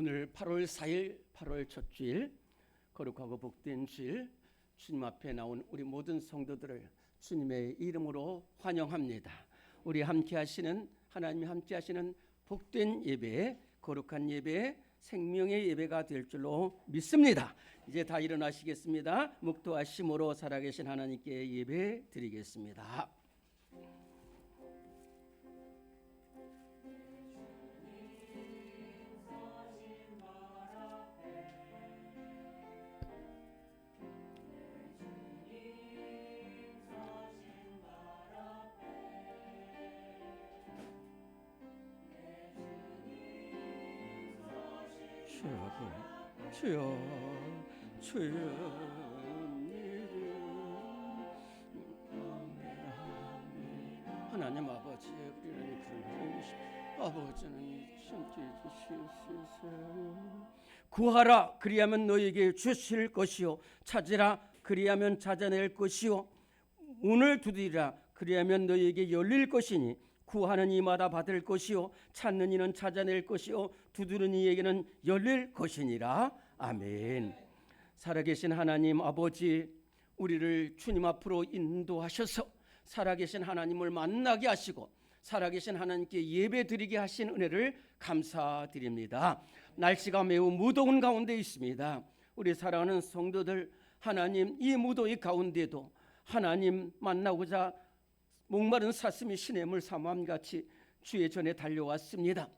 오늘 8월 4일 8월 첫 주일, 거룩하고 복된 주일, 주님 앞에 나온 우리 모든 성도들을 주님의 이름으로 환영합니다. 우리 함께 하시는, 하나님이 함께 하시는 복된 예배, 거룩한 예배, 생명의 예배가 될 줄로 믿습니다. 이제 다 일어나시겠습니다. 묵도하심으로 살아계신 하나님께 예배 드리겠습니다. 주여 하나님 아버지, 우리를 부르시고 아버지는 참게 해주시옵소서. 구하라, 그리하면 너에게 주실 것이요, 찾으라, 그리하면 찾아낼 것이요, 문을 두드리라, 그리하면 너에게 열릴 것이니 구하는 이마다 받을 것이요, 찾는 이는 찾아낼 것이요, 두드리는 이에게는 열릴 것이니라. 아멘. 살아계신 하나님 아버지, 우리를 주님 앞으로 인도하셔서 살아계신 하나님을 만나게 하시고 살아계신 하나님께 예배드리게 하신 은혜를 감사드립니다. 날씨가 매우 무더운 가운데 있습니다. 우리 사랑하는 성도들, 하나님 이 무더위 가운데도 하나님 만나고자 목마른 사슴이 시냇물 삼함같이 주의 전에 달려왔습니다.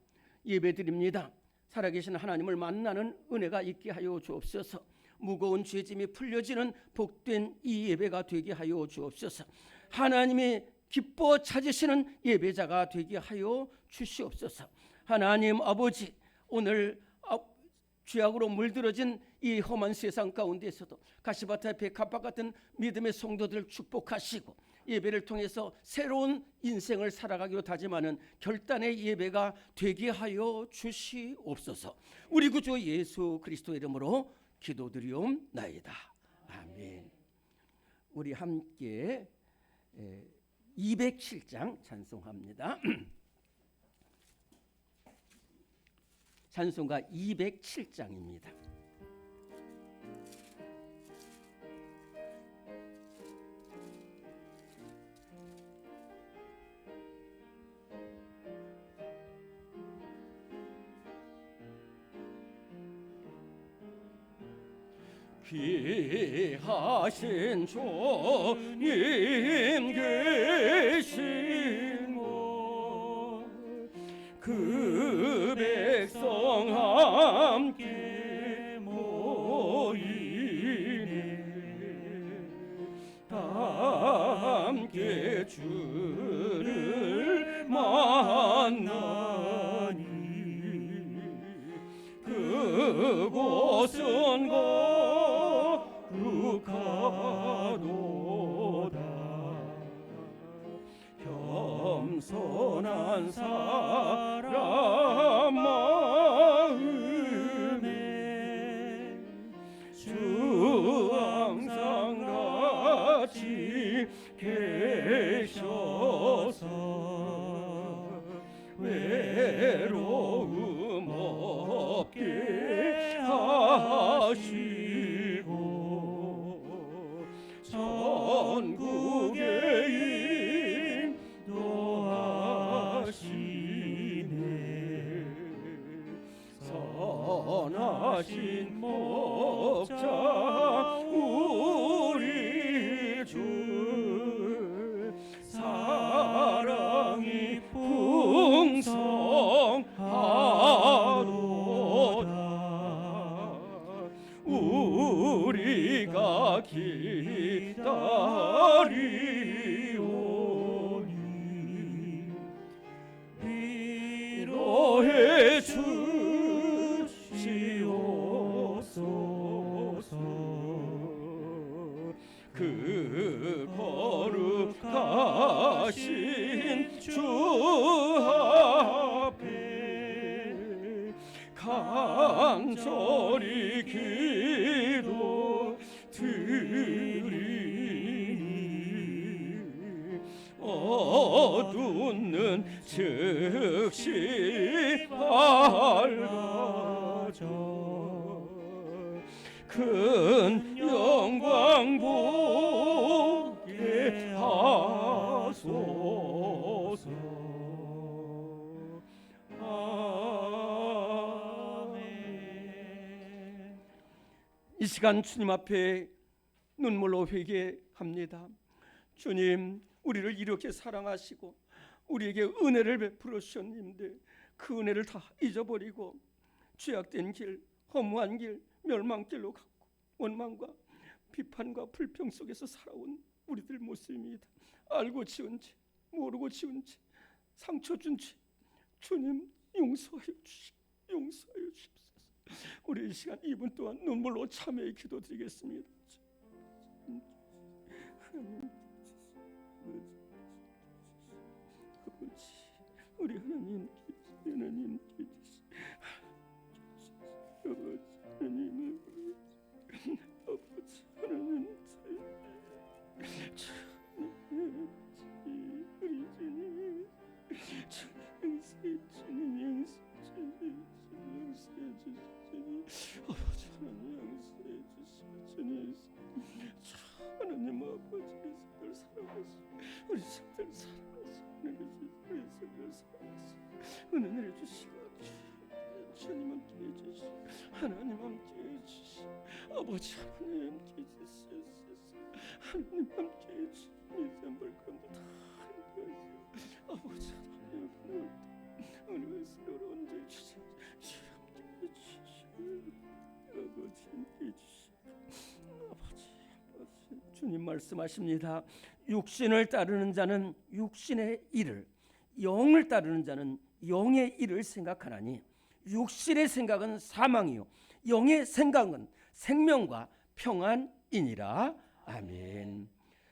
예배드립니다. 살아계신 하나님을 만나는 은혜가 있게 하여 주옵소서. 무거운 죄짐이 풀려지는 복된 이 예배가 되게 하여 주옵소서. 하나님이 기뻐 찾으시는 예배자가 되게 하여 주시옵소서. 하나님 아버지, 오늘 죄악으로 물들어진 이 험한 세상 가운데서도 가시밭의 백합밭 같은 믿음의 성도들을 축복하시고 예배를 통해서 새로운 인생을 살아가기로 다짐하는 결단의 예배가 되게 하여 주시옵소서. 우리 구주 예수 그리스도의 이름으로 기도드리옵나이다. 아멘. 우리 함께 207장 찬송합니다. 찬송가 207장입니다. 귀하신 주님 계시고 그 백성 함께 모이네. 다 함께 주를 만나니 그곳은 거룩하도다. 겸손한 사람 마음에 주 항상 같이 계셔서 외로움 없게 하시고 전국에 인도하시네. 선하신 목자 우리 주, 사랑이 풍성하도다. 우리가 기다리오니 위로해 주시옵소서. 그 거룩하신 주 앞에 간절히 기도 드리니 어두운 즉시 밝아지네. 큰 영광 보게 하소서. 아멘. 이 시간 주님 앞에 눈물로 회개합니다. 주님, 우리를 이렇게 사랑하시고 우리에게 은혜를 베풀어 주셨는데 그 은혜를 다 잊어버리고 죄악된 길, 허무한 길, 멸망길로 갔고 원망과 비판과 불평 속에서 살아온 우리들 모습입니다. 알고 지은 죄, 모르고 지은 죄, 상처 준 죄, 주님 용서하여 주십시옵소서. 우리 이 시간 2분 동안 눈물로 참회의 기도드리겠습니다. 하나님, 아버지, 우리 하나님, 아버지, 하나님, 아버지, 하나님, 우리 주님, 주님 용서해 주시오. 아버지 하나님 용서해 주시오. 주님, 하나님 아버지, 우리 사랑하시오. 우리 식들 사랑하시오. 우리 식들 사랑하시오. 은혜 내려주시고 주님 함께 해주시오. 하나님 함께 해주시오. 아버지 하나님 함께 해주시오. 하나님 함께 해주시오. 인생 볼 건데 다 함께 하시오. 아버지 하나님 은혜 스스로 언제 주시오. 주님 함께 해주시오. 아버지 함께 해주시오. 아버지 주님 말씀하십니다. 육신을 따르는 자는 육신의 일을, 영을 따르는 자는 영의 일을 생각하나니 육신의 생각은 사망이요 영의 생각은 생명과 평안이니라. 아멘.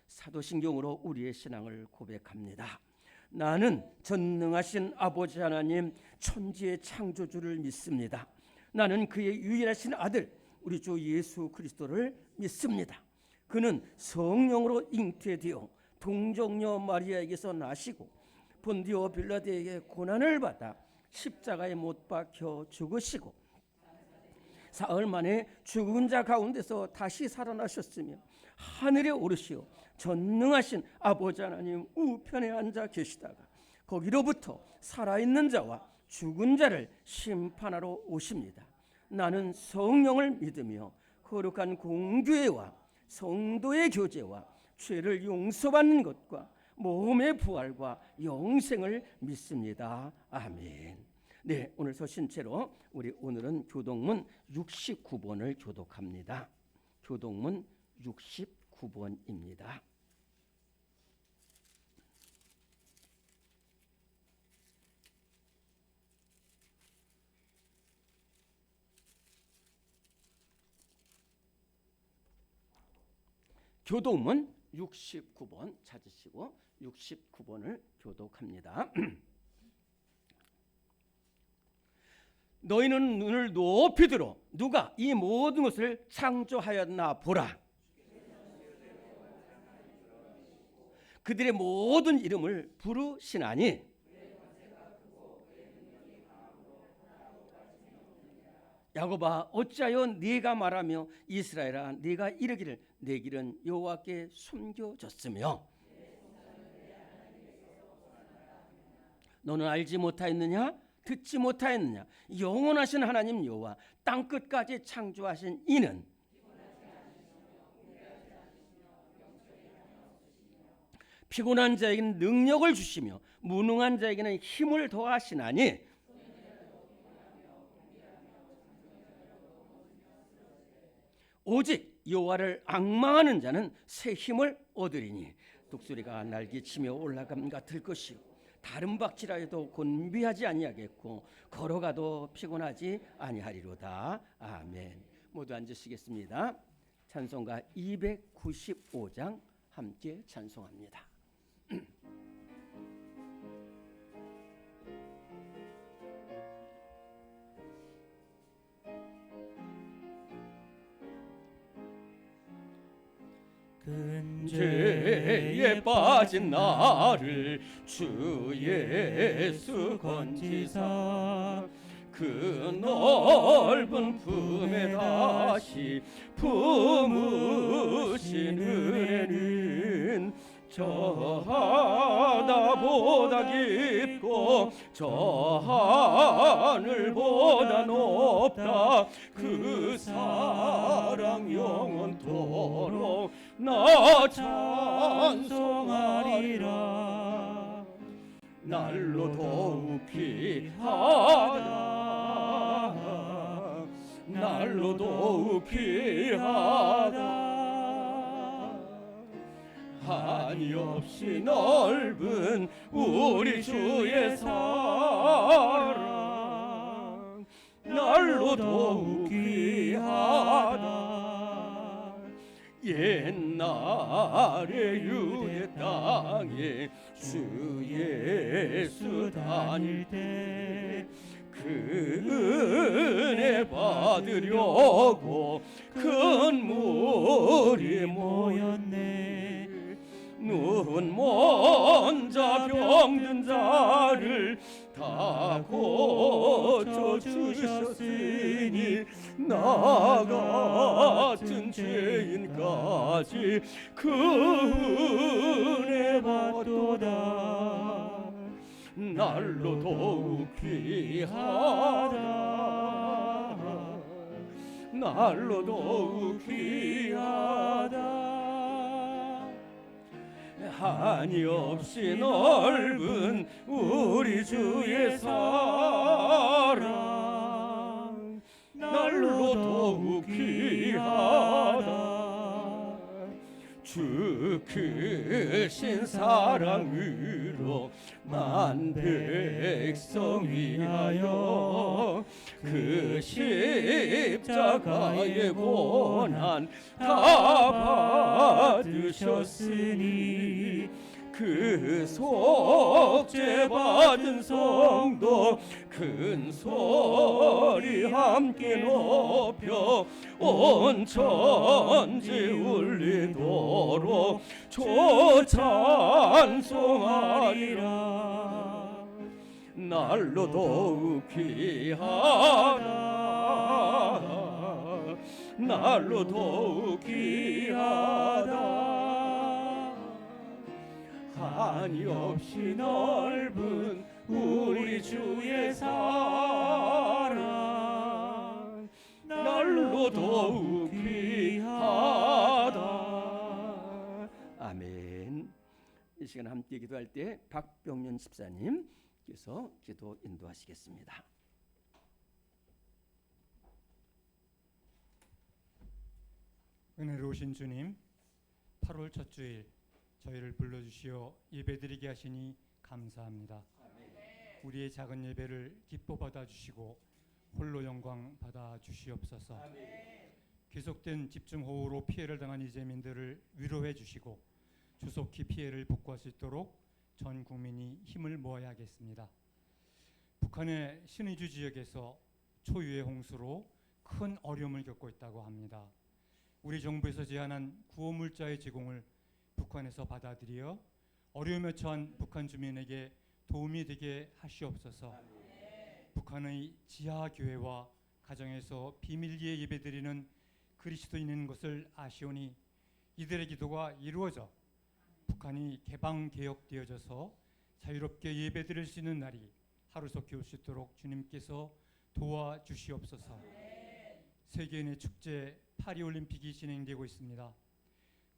사도신경으로 우리의 신앙을 고백합니다. 나는 전능하신 아버지 하나님 천지의 창조주를 믿습니다. 나는 그의 유일하신 아들 우리 주 예수 그리스도를 믿습니다. 그는 성령으로 잉태되어 동정녀 마리아에게서 나시고 본디오 빌라도에게 고난을 받아 십자가에 못 박혀 죽으시고 사흘 만에 죽은 자 가운데서 다시 살아나셨으며 하늘에 오르시어 전능하신 아버지 하나님 우편에 앉아 계시다가 거기로부터 살아있는 자와 죽은 자를 심판하러 오십니다. 나는 성령을 믿으며 거룩한 공교회와 성도의 교제와 죄를 용서받는 것과 몸의 부활과 영생을 믿습니다. 아멘. 네, 오늘 서신체로 우리 오늘은 교동문 69번을 교독합니다. 교동문 69번입니다. 교동문 69번 찾으시고 69번을 교독합니다. 너희는 눈을 높이 들어 누가 이 모든 것을 창조하였나 보라. 그들의 모든 이름을 부르시나니 야곱아 어찌하여 네가 말하며 이스라엘아 네가 이르기를 내 길은 여호와께 숨겨졌으며 너는 알지 못하였느냐 듣지 못하였느냐 영원하신 하나님 여호와 땅끝까지 창조하신 이는 피곤한 자에게는 능력을 주시며 무능한 자에게는 힘을 더하시나니 오직 여호와를 앙망하는 자는 새 힘을 얻으리니 독수리가 날개치며 올라감 같을 것이요 다른 박치라 해도 곤비하지 아니하겠고 걸어가도 피곤하지 아니하리로다. 아멘. 모두 앉으시겠습니다. 찬송가 295장 함께 찬송합니다. 근죄에 빠진 나를 주 예수 건지사 그 넓은 품에 다시 품으신 은혜는 저 바다보다 깊고 저 하늘보다 높다. 그 사랑 영원토록 나 찬송하리라. 날로 더욱 귀하다. 날로 더욱 귀하다. 한이 없이 넓은 우리 주의 사랑 날로 더욱 귀하다. 옛날에 유대 땅에 주 예수 다닐 때 그 은혜 받으려고 큰 무리 모였네. 눈 먼 자 병든 자를 다 고쳐주셨으니 나 같은 죄인까지 그 은혜 받도다. 날로 더욱 귀하다. 날로 더욱 귀하다. 한이 없이 넓은 우리 주의 사랑 날로 더욱 귀하다. 주 크신 사랑으로 만 백성 위하여 그 십자가의 고난 다 받으셨으니 그 속죄 받은 성도 큰 소리 함께 높여 온 천지 울리도록 주 찬송하리라. 날로 더욱 귀하다. 날로 더욱 귀하다. 한이 없이 넓은 우리 주의 사랑 날로 더욱 귀하다. 아멘. 이 시간 함께 기도할 때 박병년 집사님께서 기도 인도하시겠습니다. 은혜로우신 주님, 8월 첫 주일 저희를 불러주시어 예배드리게 하시니 감사합니다. 우리의 작은 예배를 기뻐 받아주시고 홀로 영광 받아주시옵소서. 계속된 집중호우로 피해를 당한 이재민들을 위로해 주시고 조속히 피해를 복구할 수 있도록 전 국민이 힘을 모아야 하겠습니다. 북한의 신의주 지역에서 초유의 홍수로 큰 어려움을 겪고 있다고 합니다. 우리 정부에서 제안한 구호물자의 제공을 북한에서 받아들여 어려움에 처한 북한 주민에게 도움이 되게 하시옵소서. 북한의 지하교회와 가정에서 비밀리에 예배드리는 그리스도인인 것을 아시오니 이들의 기도가 이루어져 북한이 개방개혁되어져서 자유롭게 예배드릴 수 있는 날이 하루속히 올 수 있도록 주님께서 도와주시옵소서. 세계인의 축제 파리올림픽이 진행되고 있습니다.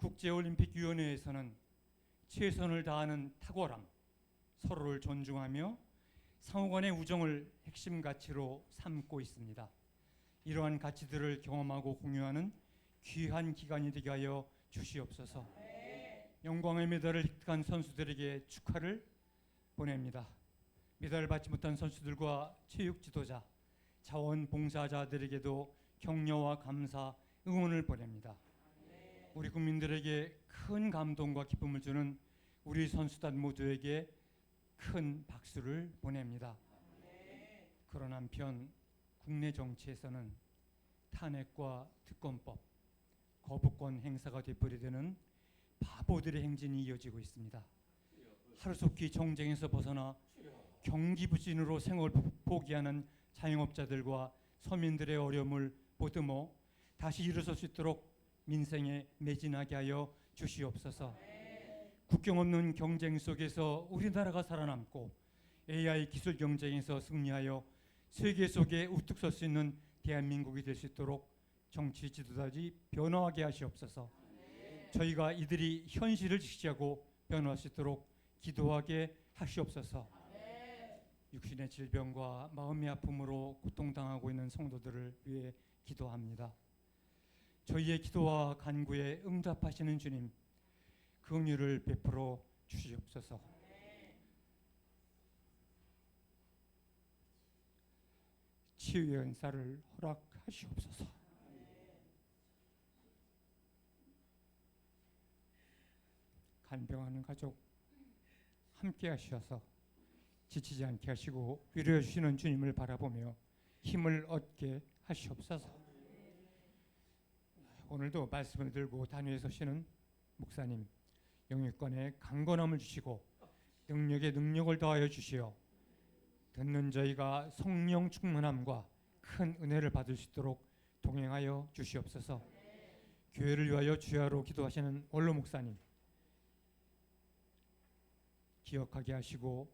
국제올림픽위원회에서는 최선을 다하는 탁월함, 서로를 존중하며 상호간의 우정을 핵심 가치로 삼고 있습니다. 이러한 가치들을 경험하고 공유하는 귀한 기간이 되게 하여 주시옵소서. 영광의 메달을 획득한 선수들에게 축하를 보냅니다. 메달을 받지 못한 선수들과 체육 지도자, 자원봉사자들에게도 격려와 감사, 응원을 보냅니다. 우리 국민들에게 큰 감동과 기쁨을 주는 우리 선수단 모두에게 큰 박수를 보냅니다. 그런 한편 국내 정치에서는 탄핵과 특검법, 거부권 행사가 되풀이되는 바보들의 행진이 이어지고 있습니다. 하루속히 정쟁에서 벗어나 경기부진으로 생활을 포기하는 자영업자들과 서민들의 어려움을 보듬어 다시 일어설 수 있도록 민생에 매진하게 하여 주시옵소서. 국경 없는 경쟁 속에서 우리나라가 살아남고 AI 기술 경쟁에서 승리하여 세계 속에 우뚝 설 수 있는 대한민국이 될 수 있도록 정치 지도자들이 변화하게 하시옵소서. 저희가 이들이 현실을 직시하고 변화할 수 있도록 기도하게 하시옵소서. 육신의 질병과 마음의 아픔으로 고통당하고 있는 성도들을 위해 기도합니다. 저희의 기도와 간구에 응답하시는 주님, 그 은혜를 베풀어 주시옵소서. 치유의 은사를 허락하시옵소서. 간병하는 가족 함께 하셔서 지치지 않게 하시고 위로해 주시는 주님을 바라보며 힘을 얻게 하시옵소서. 오늘도 말씀을 들고 단위에 서시는 목사님, 영육간에 강건함을 주시고 능력에 능력을 더하여 주시어 듣는 저희가 성령 충만함과 큰 은혜를 받을 수 있도록 동행하여 주시옵소서. 교회를 위하여 주야로 기도하시는 원로 목사님, 기억하게 하시고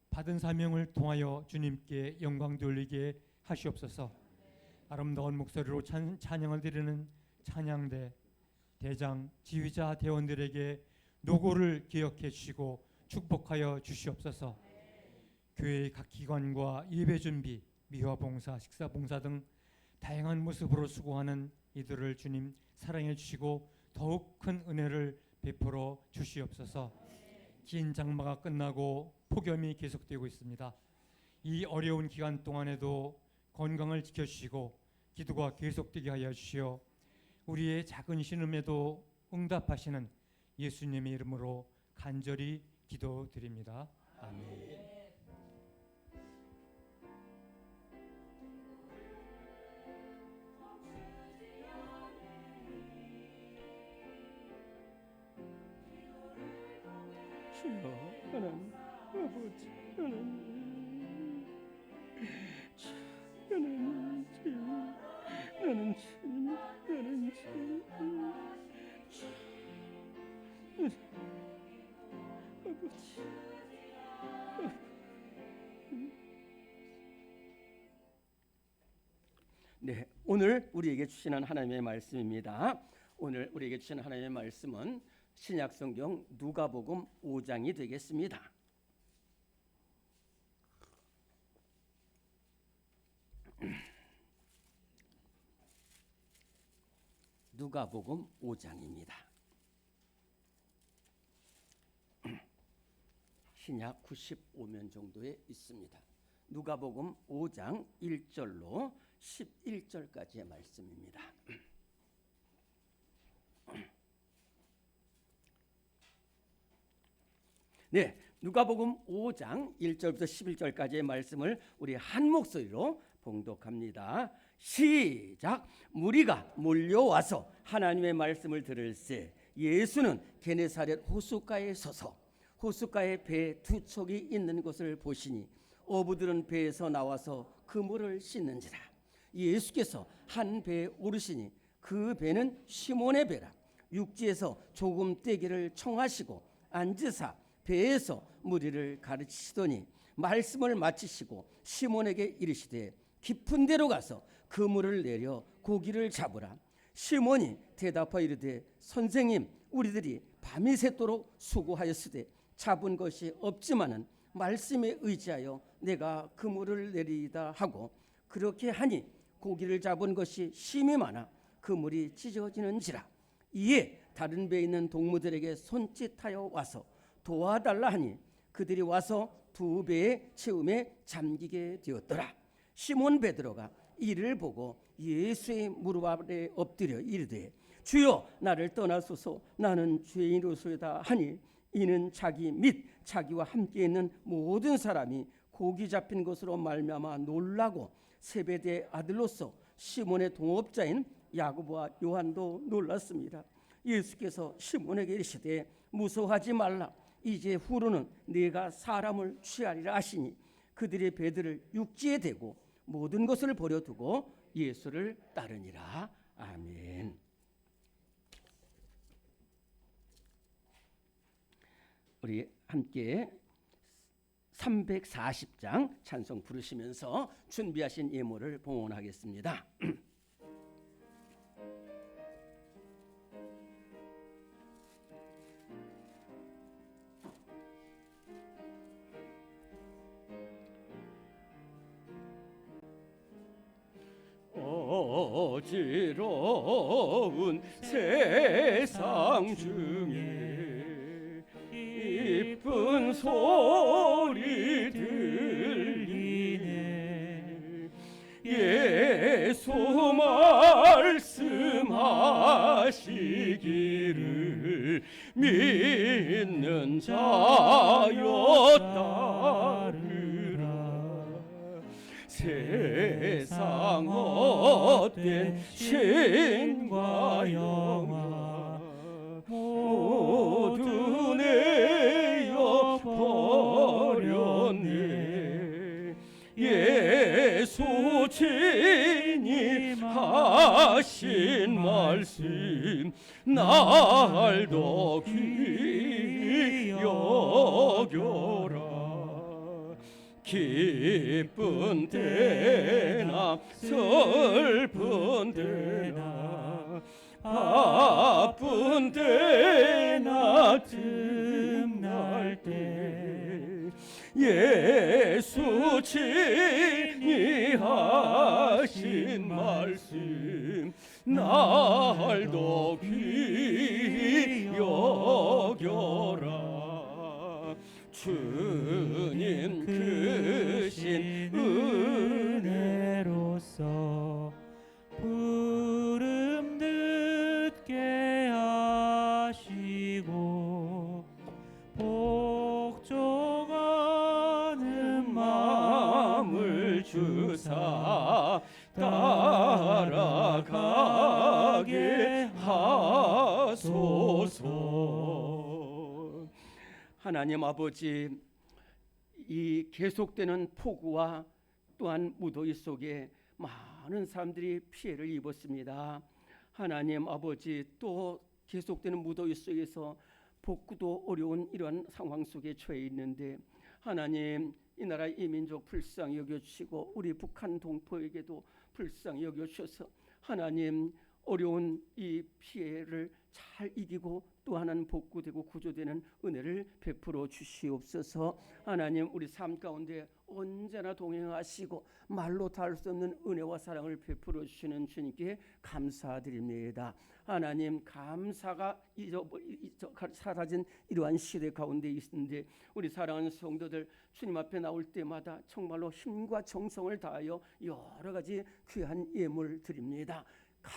받은 사명을 통하여 주님께 영광 돌리게 하시옵소서. 아름다운 목소리로 찬양을 드리는 찬양대 대장 지휘자 대원들에게 노고를 기억해 주시고 축복하여 주시옵소서. 교회의 각 기관과 예배 준비, 미화 봉사, 식사 봉사 등 다양한 모습으로 수고하는 이들을 주님 사랑해 주시고 더욱 큰 은혜를 베풀어 주시옵소서. 긴 장마가 끝나고 폭염이 계속되고 있습니다. 이 어려운 기간 동안에도 건강을 지켜주시고 기도가 계속되게 하여 주시어 우리의 작은 신음에도 응답하시는 예수님의 이름으로 간절히 기도드립니다. 아멘. 주여 하나님 아버지 하나님 하나님 주여 나는 주님 나는 주님 아버지 네, 오늘 우리에게 주시는 하나님의 말씀입니다. 오늘 우리에게 주시는 하나님의 말씀은 신약성경 누가복음 5장이 되겠습니다. 누가복음 5장입니다. 신약 95면 정도에 있습니다. 누가복음 5장 1절로 11절까지의 말씀입니다. 네, 누가복음 5장 1절부터 11절까지의 말씀을 우리 한 목소리로 봉독합니다. 시작. 무리가 몰려와서 하나님의 말씀을 들을새 예수는 게네사렛 호숫가에 서서 호숫가에 배 두 척이 있는 것을 보시니 어부들은 배에서 나와서 그물을 씻는지라. 예수께서 한 배에 오르시니 그 배는 시몬의 배라. 육지에서 조금 떼기를 청하시고 앉으사 배에서 무리를 가르치시더니 말씀을 마치시고 시몬에게 이르시되 깊은 데로 가서 그물을 내려 고기를 잡으라. 시몬이 대답하여 이르되 선생님 우리들이 밤이 새도록 수고하였으되 잡은 것이 없지만은 말씀에 의지하여 내가 그물을 내리이다 하고 그렇게 하니 고기를 잡은 것이 심히 많아 그물이 찢어지는지라. 이에 다른 배에 있는 동무들에게 손짓하여 와서 도와달라 하니 그들이 와서 두 배의 채움에 잠기게 되었더라. 시몬 베드로가 이를 보고 예수의 무릎 아래 엎드려 이르되 주여 나를 떠나소서 나는 죄인이로소이다 하니 이는 자기 및 자기와 함께 있는 모든 사람이 고기 잡힌 것으로 말미암아 놀라고 세베대의 아들로서 시몬의 동업자인 야고보와 요한도 놀랐습니다. 예수께서 시몬에게 이르시되 무서워하지 말라. 이제 후로는 네가 사람을 취하리라 하시니 그들의 배들을 육지에 대고 모든 것을 버려두고 예수를 따르니라. 아멘. 우리 함께 340장 찬송 부르시면서 준비하신 예물을 봉헌하겠습니다. 어지러운 세상 중에 기쁜 소리 들리네. 예수 말씀하시기를 믿는 자여 따르라. 세상 헛된 신과 영화 모두 내어 버렸네. 예수 주님 하신 말씀 날도 귀히 여겨라. 기쁜 때나 슬픈 때나 바쁜 때나 틈날 때 예수 친히 하신 말씀 날도 귀히 여겨라. 주님 크신 은혜로서 부름 듣게 하시고 복종하는 마음을 주사 따라가게 하소서. 하나님 아버지, 이 계속되는 폭우와 또한 무더위 속에 많은 사람들이 피해를 입었습니다. 하나님 아버지, 또 계속되는 무더위 속에서 복구도 어려운 이러한 상황 속에 처해 있는데 하나님, 이 나라 이 민족 불쌍히 여겨주시고 우리 북한 동포에게도 불쌍히 여겨주셔서 하나님 어려운 이 피해를 잘 이기고 또 하나는 복구되고 구조되는 은혜를 베풀어 주시옵소서. 하나님, 우리 삶 가운데 언제나 동행하시고 말로 닿을 수 없는 은혜와 사랑을 베풀어 주시는 주님께 감사드립니다. 하나님, 감사가 사라진 이러한 시대 가운데 있는데 우리 사랑하는 성도들 주님 앞에 나올 때마다 정말로 힘과 정성을 다하여 여러 가지 귀한 예물 드립니다.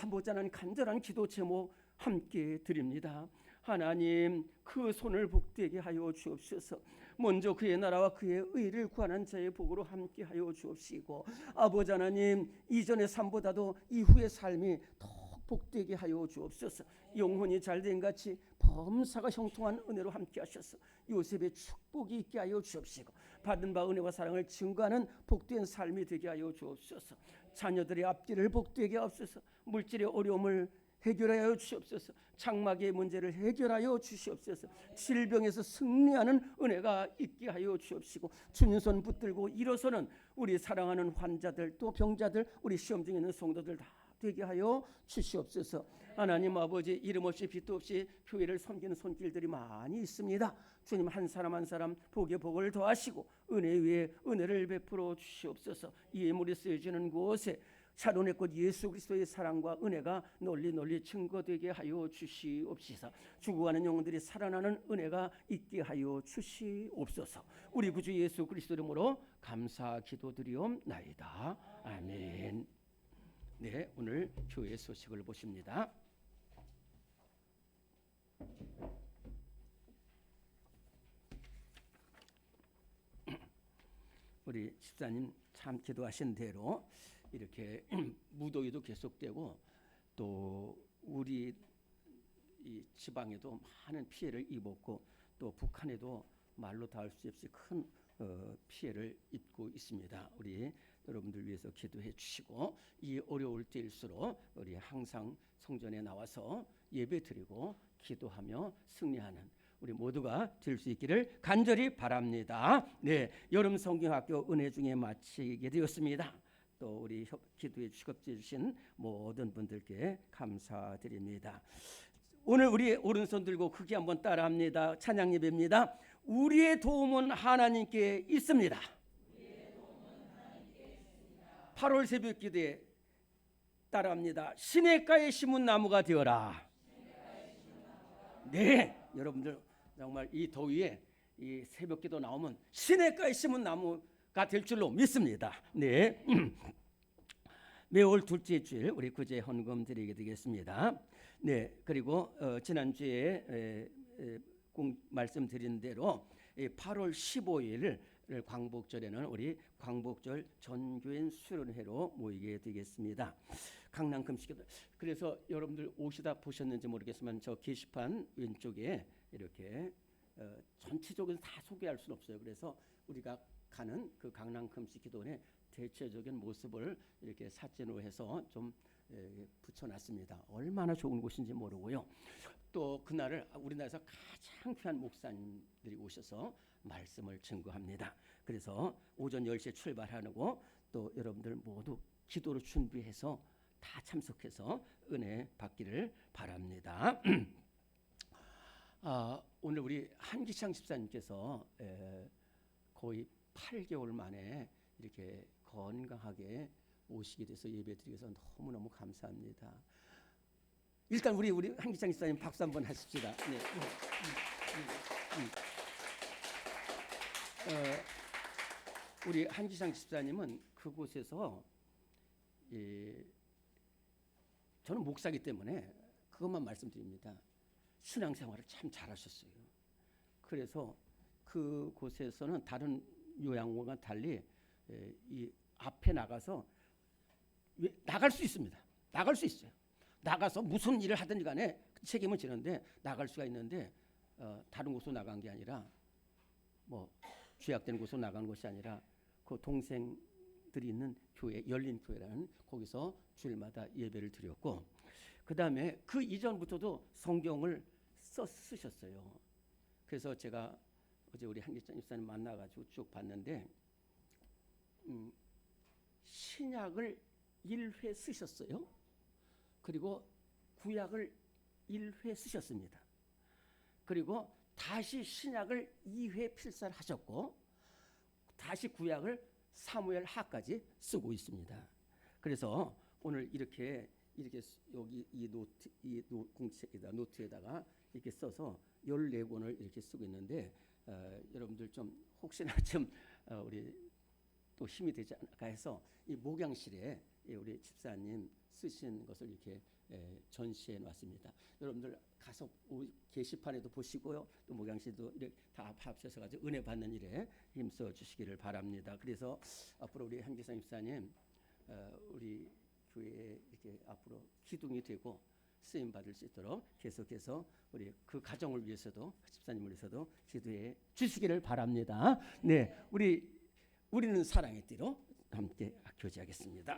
모자란 간절한 기도 제목 함께 드립니다. 하나님, 그 손을 복되게 하여 주옵소서. 먼저 그의 나라와 그의 의를 구하는 자의 복으로 함께 하여 주옵시고, 아버지 하나님, 이전의 삶보다도 이후의 삶이 더 복되게 하여 주옵소서. 영혼이 잘된 같이 범사가 형통한 은혜로 함께 하셔서 요셉의 축복이 있게 하여 주옵시고, 받은 바 은혜와 사랑을 증거하는 복된 삶이 되게 하여 주옵소서. 자녀들의 앞길을 복되게 하옵소서. 물질의 어려움을 해결하여 주시옵소서. 장막의 문제를 해결하여 주시옵소서. 질병에서 승리하는 은혜가 있게 하여 주옵시고, 주님 손 붙들고 일어서는 우리 사랑하는 환자들, 또 병자들, 우리 시험 중에 있는 성도들 다 되게 하여 주시옵소서. 하나님 아버지, 이름 없이 빛도 없이 교회를 섬기는 손길들이 많이 있습니다. 주님, 한 사람 한 사람 복에 복을 더하시고 은혜 위에 은혜를 베풀어 주시옵소서. 이 예물이 쓰여지는 곳에 샤론의 꽃 예수 그리스도의 사랑과 은혜가 널리 증거되게 하여 주시옵시서. 죽어가는 영혼들이 살아나는 은혜가 있게 하여 주시옵소서. 우리 구주 예수 그리스도 이름으로 감사 기도드리옵나이다. 아멘. 네, 오늘 교회 소식을 보십니다. 우리 집사님 참 기도하신 대로 이렇게 무더위도 계속되고 또 우리 이 지방에도 많은 피해를 입었고 또 북한에도 말로 닿을 수 없이 큰 피해를 입고 있습니다. 우리 여러분들 위해서 기도해 주시고, 이 어려울 때일수록 우리 항상 성전에 나와서 예배 드리고 기도하며 승리하는 우리 모두가 될 수 있기를 간절히 바랍니다. 네, 여름 성경학교 은혜 중에 마치게 되었습니다. 또 우리 기도해 주신 모든 분들께 감사드립니다. 오늘 우리 오른손 들고 크게 한번 따라합니다. 찬양 예배입니다. 우리의 도움은 하나님께 있습니다. 8월 새벽 기도에 따라합니다. 시냇가에 심은 나무가 되어라. 네, 여러분들 정말 이 더위에 이 새벽 기도 나오면 시냇가에 심은 나무가 될 줄로 믿습니다. 네, 매월 둘째 주일 우리 구제 헌금 드리게 되겠습니다. 네, 그리고 지난주에 말씀드린 대로 8월 15일 광복절에는 우리 광복절 전교인 수련회로 모이게 되겠습니다. 강남 금식기도. 그래서 여러분들 오시다 보셨는지 모르겠지만 저 게시판 왼쪽에 이렇게 전체적으로 다 소개할 수는 없어요. 그래서 우리가 가는 그 강남 금식기도원의 대체적인 모습을 이렇게 사진으로 해서 좀 붙여놨습니다. 얼마나 좋은 곳인지 모르고요. 또 그날을 우리나라에서 가장 귀한 목사님들이 오셔서 말씀을 증거합니다. 그래서 오전 10시에 출발하고 또 여러분들 모두 기도로 준비해서 다 참석해서 은혜 받기를 바랍니다. 오늘 우리 한기창 집사님께서 거의 8개월 만에 이렇게 건강하게 오시게 돼서 예배드리기 위해서 너무너무 감사합니다. 일단 우리 한기창 집사님 박수 한번 하십시다. 네. 우리 한기창 집사님은 그곳에서 저는 목사기 때문에 그것만 말씀드립니다. 신앙생활을 참 잘하셨어요. 그래서 그곳에서는 다른 요양원과 달리 이 앞에 나가서 나갈 수 있습니다. 나갈 수 있어요. 나가서 무슨 일을 하든지 간에 책임을 지는데 나갈 수가 있는데 다른 곳으로 나간 게 아니라 뭐 죄악된 곳으로 나간 것이 아니라 그 동생들이 있는 교회, 열린 교회라는 거기서 주일마다 예배를 드렸고, 그 다음에 그 이전부터도 성경을 쓰셨어요. 그래서 제가 어제 우리 한기찬 집사님 만나가지고 쭉 봤는데 신약을 1회 쓰셨어요. 그리고 구약을 1회 쓰셨습니다. 그리고 다시 신약을 2회 필사를 하셨고 다시 구약을 사무엘 하까지 쓰고 있습니다. 그래서 오늘 이렇게 여기 이 공책에다 노트에다가 이렇게 써서 14권을 이렇게 쓰고 있는데 여러분들 좀 혹시나 좀 우리 또 힘이 되지 않을까 해서 이 목양실에 우리 집사님 쓰신 것을 이렇게 전시해 놨습니다. 여러분들 가서 게시판에도 보시고요. 또 목양실도 다 합쳐서 가지고 은혜 받는 일에 힘써 주시기를 바랍니다. 그래서 앞으로 우리 한기상 집사님 우리 교회에 이렇게 앞으로 기둥이 되고 쓰임 받을 수 있도록 계속해서 우리 그 가정을 위해서도 집사님을 위해서도 기도해 주시기를 바랍니다. 네, 우리는 사랑의 띠로 함께 교제하겠습니다.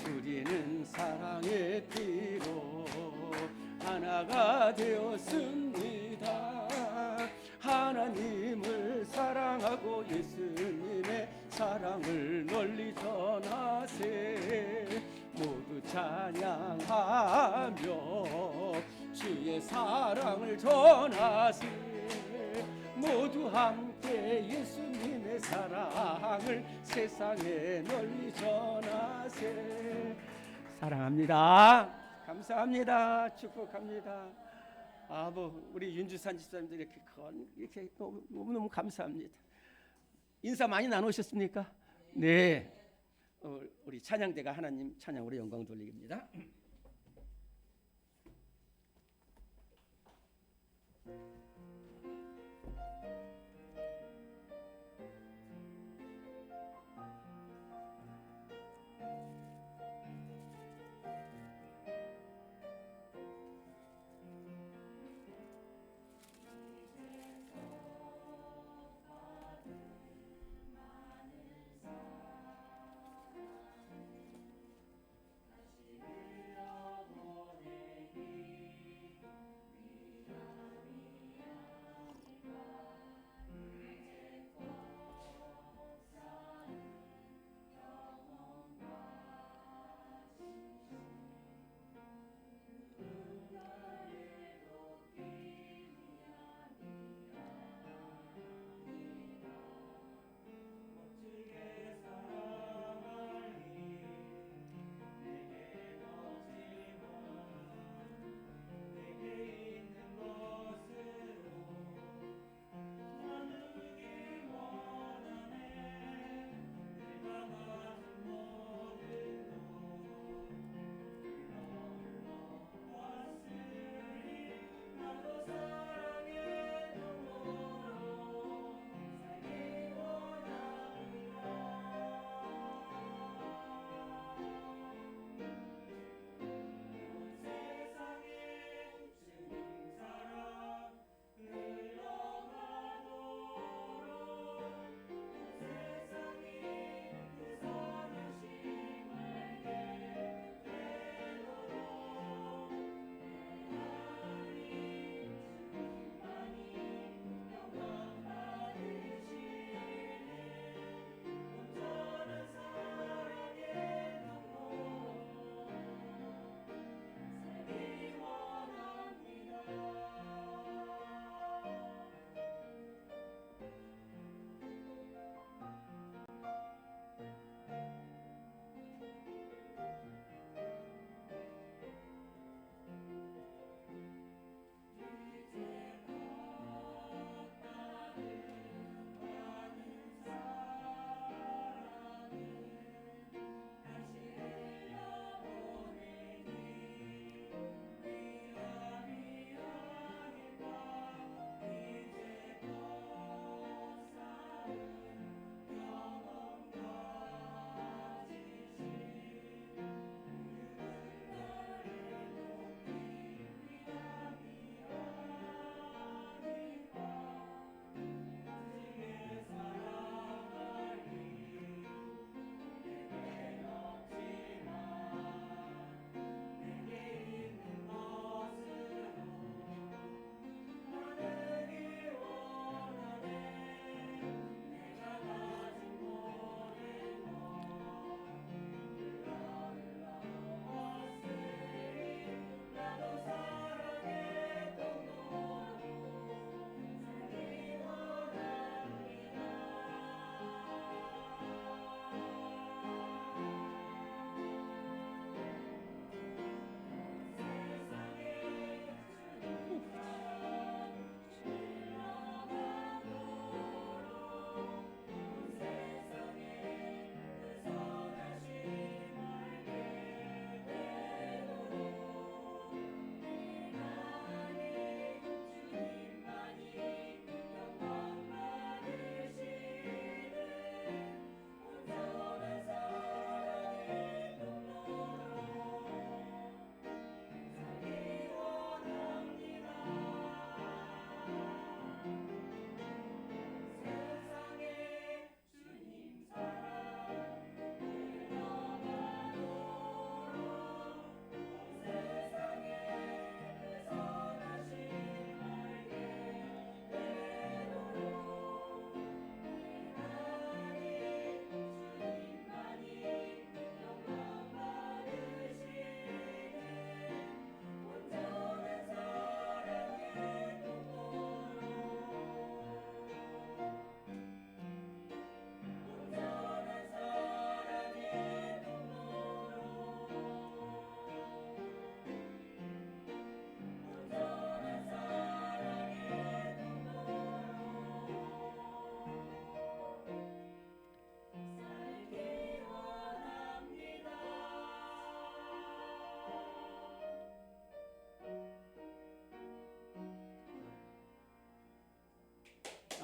우리는 사랑의 띠로 하나가 되었습니다. 하나님을 사랑하고 예수님의 사랑을 널리 전하세. 모두 찬양하며 주의 사랑을 전하세. 모두 함께 예수님의 사랑을 세상에 널리 전하세. 사랑합니다. 감사합니다. 축복합니다. 우리 윤주산 집사님들 이렇게 너무 감사합니다. 인사 많이 나누셨습니까? 네. 우리 찬양대가 하나님 찬양으로 영광 돌리기입니다.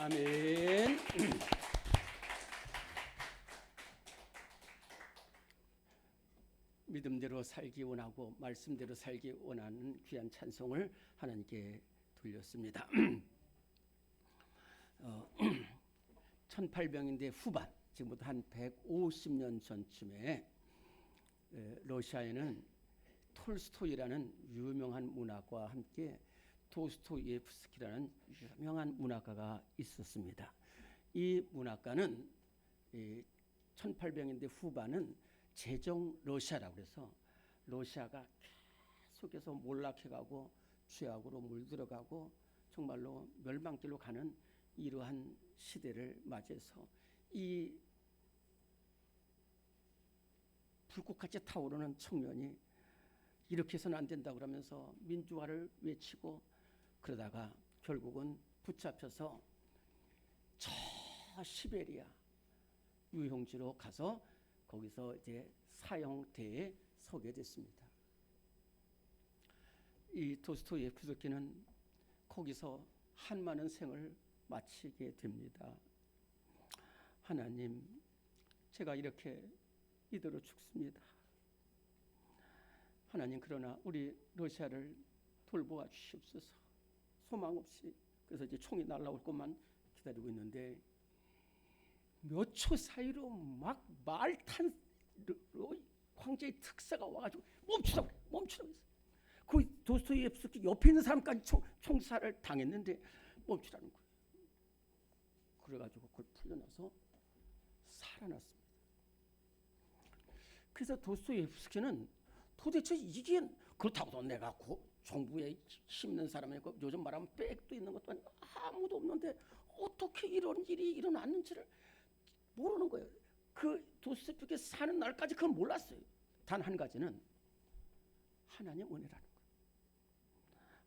아멘. 믿음대로 살기 원하고 말씀대로 살기 원하는 귀한 찬송을 하나님께 돌렸습니다. 1800년대 후반, 지금부터 한 150년 전쯤에 러시아에는 톨스토이라는 유명한 문학가와 함께 도스토예프스키라는 유명한 문학가가 있었습니다. 이 문학가는 1800년대 후반은 제정 러시아라고 해서 러시아가 계속해서 몰락해가고 죄악으로 물들어가고 정말로 멸망길로 가는 이러한 시대를 맞이해서 이 불꽃같이 타오르는 청년이 이렇게 해서는 안 된다고 그러면서 민주화를 외치고 그러다가 결국은 붙잡혀서 저 시베리아 유형지로 가서 거기서 이제 사형대에 서게 됐습니다. 이 도스토예프스키는 거기서 한많은 생을 마치게 됩니다. 하나님, 제가 이렇게 이대로 죽습니다. 하나님, 그러나 우리 러시아를 돌보아 주시옵소서. 소망 없이, 그래서 이제 총이 날아올 것만 기다리고 있는데 몇 초 사이로 막 말탄 황제의 특사가 와가지고 멈추라고 했어요. 그 도스토예프스키 옆에 있는 사람까지 총살을 당했는데 멈추라는 거예요. 그래가지고 그걸 풀려나서 살아났습니다. 그래서 도스토예프스키는 도대체 이게 그렇다고도 내가 정부에 힘있는 사람이고 요즘 말하면 백도 있는 것도 아니고 아무도 없는데 어떻게 이런 일이 일어났는지를 모르는 거예요. 그 도스토예프스키 사는 날까지 그건 몰랐어요. 단 한 가지는 하나님 은혜라는 거예요.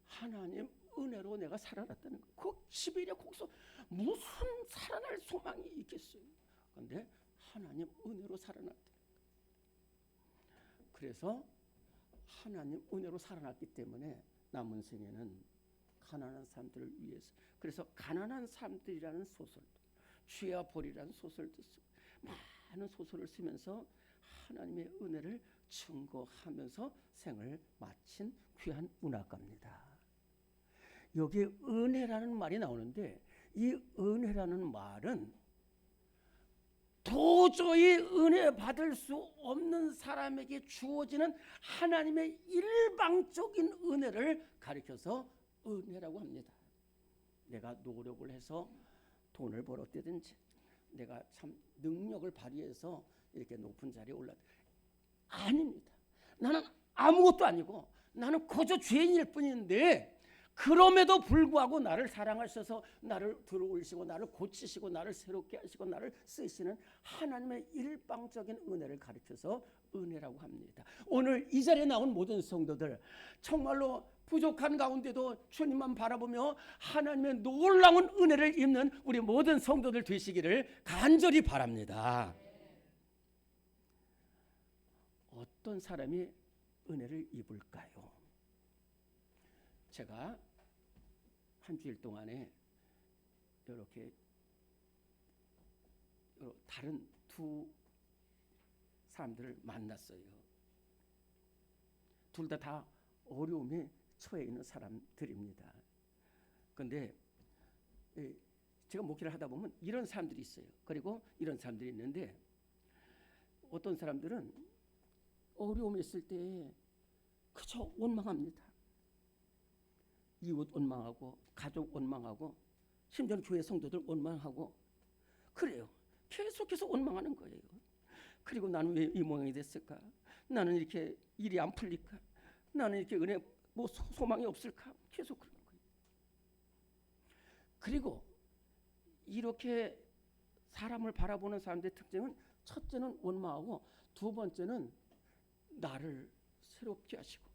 하나님 은혜로 내가 살아났다는 거예요. 그 시베리아 거기서 무슨 살아날 소망이 있겠어요. 그런데 하나님 은혜로 살아났다는 거예요. 그래서 하나님 은혜로 살아났기 때문에 남은 생에는 가난한 사람들을 위해서, 그래서 가난한 사람들이라는 소설도, 죄와 벌이라는 소설도 쓰고 많은 소설을 쓰면서 하나님의 은혜를 증거하면서 생을 마친 귀한 문학가입니다. 여기에 은혜라는 말이 나오는데 이 은혜라는 말은 도저히 은혜 받을 수 없는 사람에게 주어지는 하나님의 일방적인 은혜를 가리켜서 은혜라고 합니다. 내가 노력을 해서 돈을 벌었다든지 내가 참 능력을 발휘해서 이렇게 높은 자리에 올랐다. 아닙니다. 나는 아무것도 아니고 나는 거저 죄인일 뿐인데 그럼에도 불구하고 나를 사랑하셔서 나를 들어올리시고 나를 고치시고 나를 새롭게 하시고 나를 쓰시는 하나님의 일방적인 은혜를 가리켜서 은혜라고 합니다. 오늘 이 자리에 나온 모든 성도들 정말로 부족한 가운데도 주님만 바라보며 하나님의 놀라운 은혜를 입는 우리 모든 성도들 되시기를 간절히 바랍니다. 어떤 사람이 은혜를 입을까요? 제가 한 주일 동안에 이렇게 다른 두 사람들을 만났어요. 둘 다 어려움에 처해 있는 사람들입니다. 그런데 제가 목회를 하다 보면 이런 사람들이 있어요. 그리고 이런 사람들이 있는데 어떤 사람들은 어려움이 있을 때 그저 원망합니다. 이웃 원망하고 가족 원망하고 심지어 교회 성도들 원망하고 그래요. 계속해서 원망하는 거예요. 그리고 나는 왜 이 모양이 됐을까? 나는 이렇게 일이 안 풀릴까? 나는 이렇게 은혜 뭐 소망이 없을까? 계속 그러는 거예요. 그리고 이렇게 사람을 바라보는 사람들의 특징은 첫째는 원망하고 두 번째는 나를 새롭게 하시고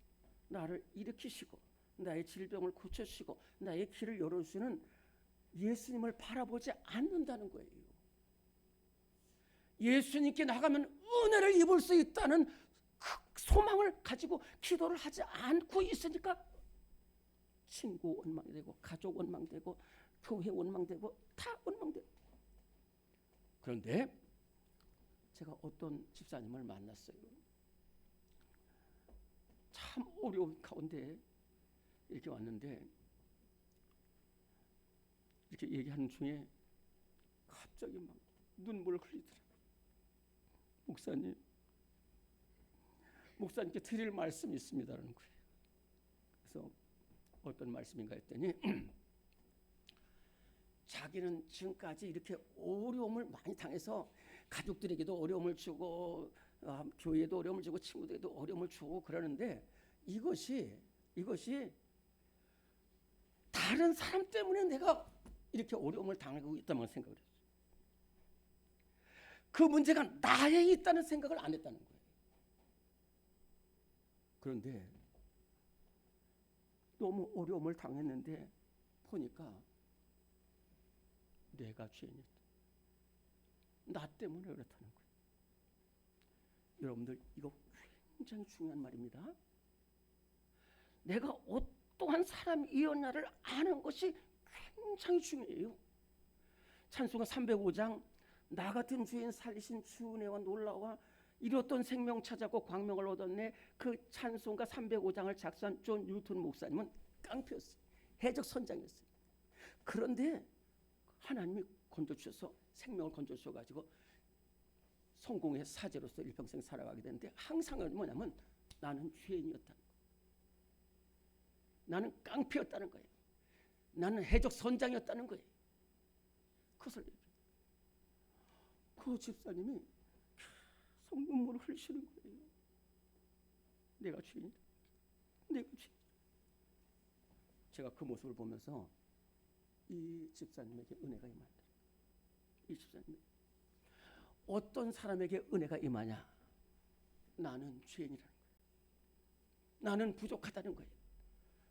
나를 일으키시고 나의 질병을 고쳐주시고 나의 길을 열어주시는 예수님을 바라보지 않는다는 거예요. 예수님께 나가면 은혜를 입을 수 있다는 그 소망을 가지고 기도를 하지 않고 있으니까 친구 원망되고 가족 원망되고 교회 원망되고 다 원망되고. 그런데 제가 어떤 집사님을 만났어요. 참 어려운 가운데 이렇게 왔는데 이렇게 얘기하는 중에 갑자기 막 눈물을 흘리더라고요. 목사님께 드릴 말씀이 있습니다라는 거예요. 그래서 어떤 말씀인가 했더니 자기는 지금까지 이렇게 어려움을 많이 당해서 가족들에게도 어려움을 주고 교회에도 어려움을 주고 친구들에게도 어려움을 주고 그러는데 이것이 다른 사람 때문에 내가 이렇게 어려움을 당하고 있다는 생각을 했어요. 그 문제가 나에 있다는 생각을 안 했다는 거예요. 그런데 너무 어려움을 당했는데 보니까 내가 죄인이었다. 나 때문에 그렇다는 거예요. 여러분들 이거 굉장히 중요한 말입니다. 내가 어떠한 사람이었냐를 아는 것이 굉장히 중요해요. 찬송가 305장 나 같은 죄인 살리신 주 은혜와 놀라와 이뤘던 생명 찾았고 광명을 얻었네. 그 찬송가 305장을 작사한 존 뉴턴 목사님은 깡패였어요. 해적 선장이었어요. 그런데 하나님이 건져주셔서 생명을 건져주셔가지고 성공의 사제로서 일평생 살아가게 되는데 항상 뭐냐면 나는 죄인이었다는 거예요. 나는 깡패였다는 거예요. 나는 해적 선장이었다는 거예요. 그것을 그 집사님이 계속 눈물을 흘리시는 거예요. 내가 죄인이다. 내가 죄인. 제가 그 모습을 보면서 이 집사님에게 은혜가 임한다. 이 집사님 어떤 사람에게 은혜가 임하냐? 나는 죄인이라는 거예요. 나는 부족하다는 거예요.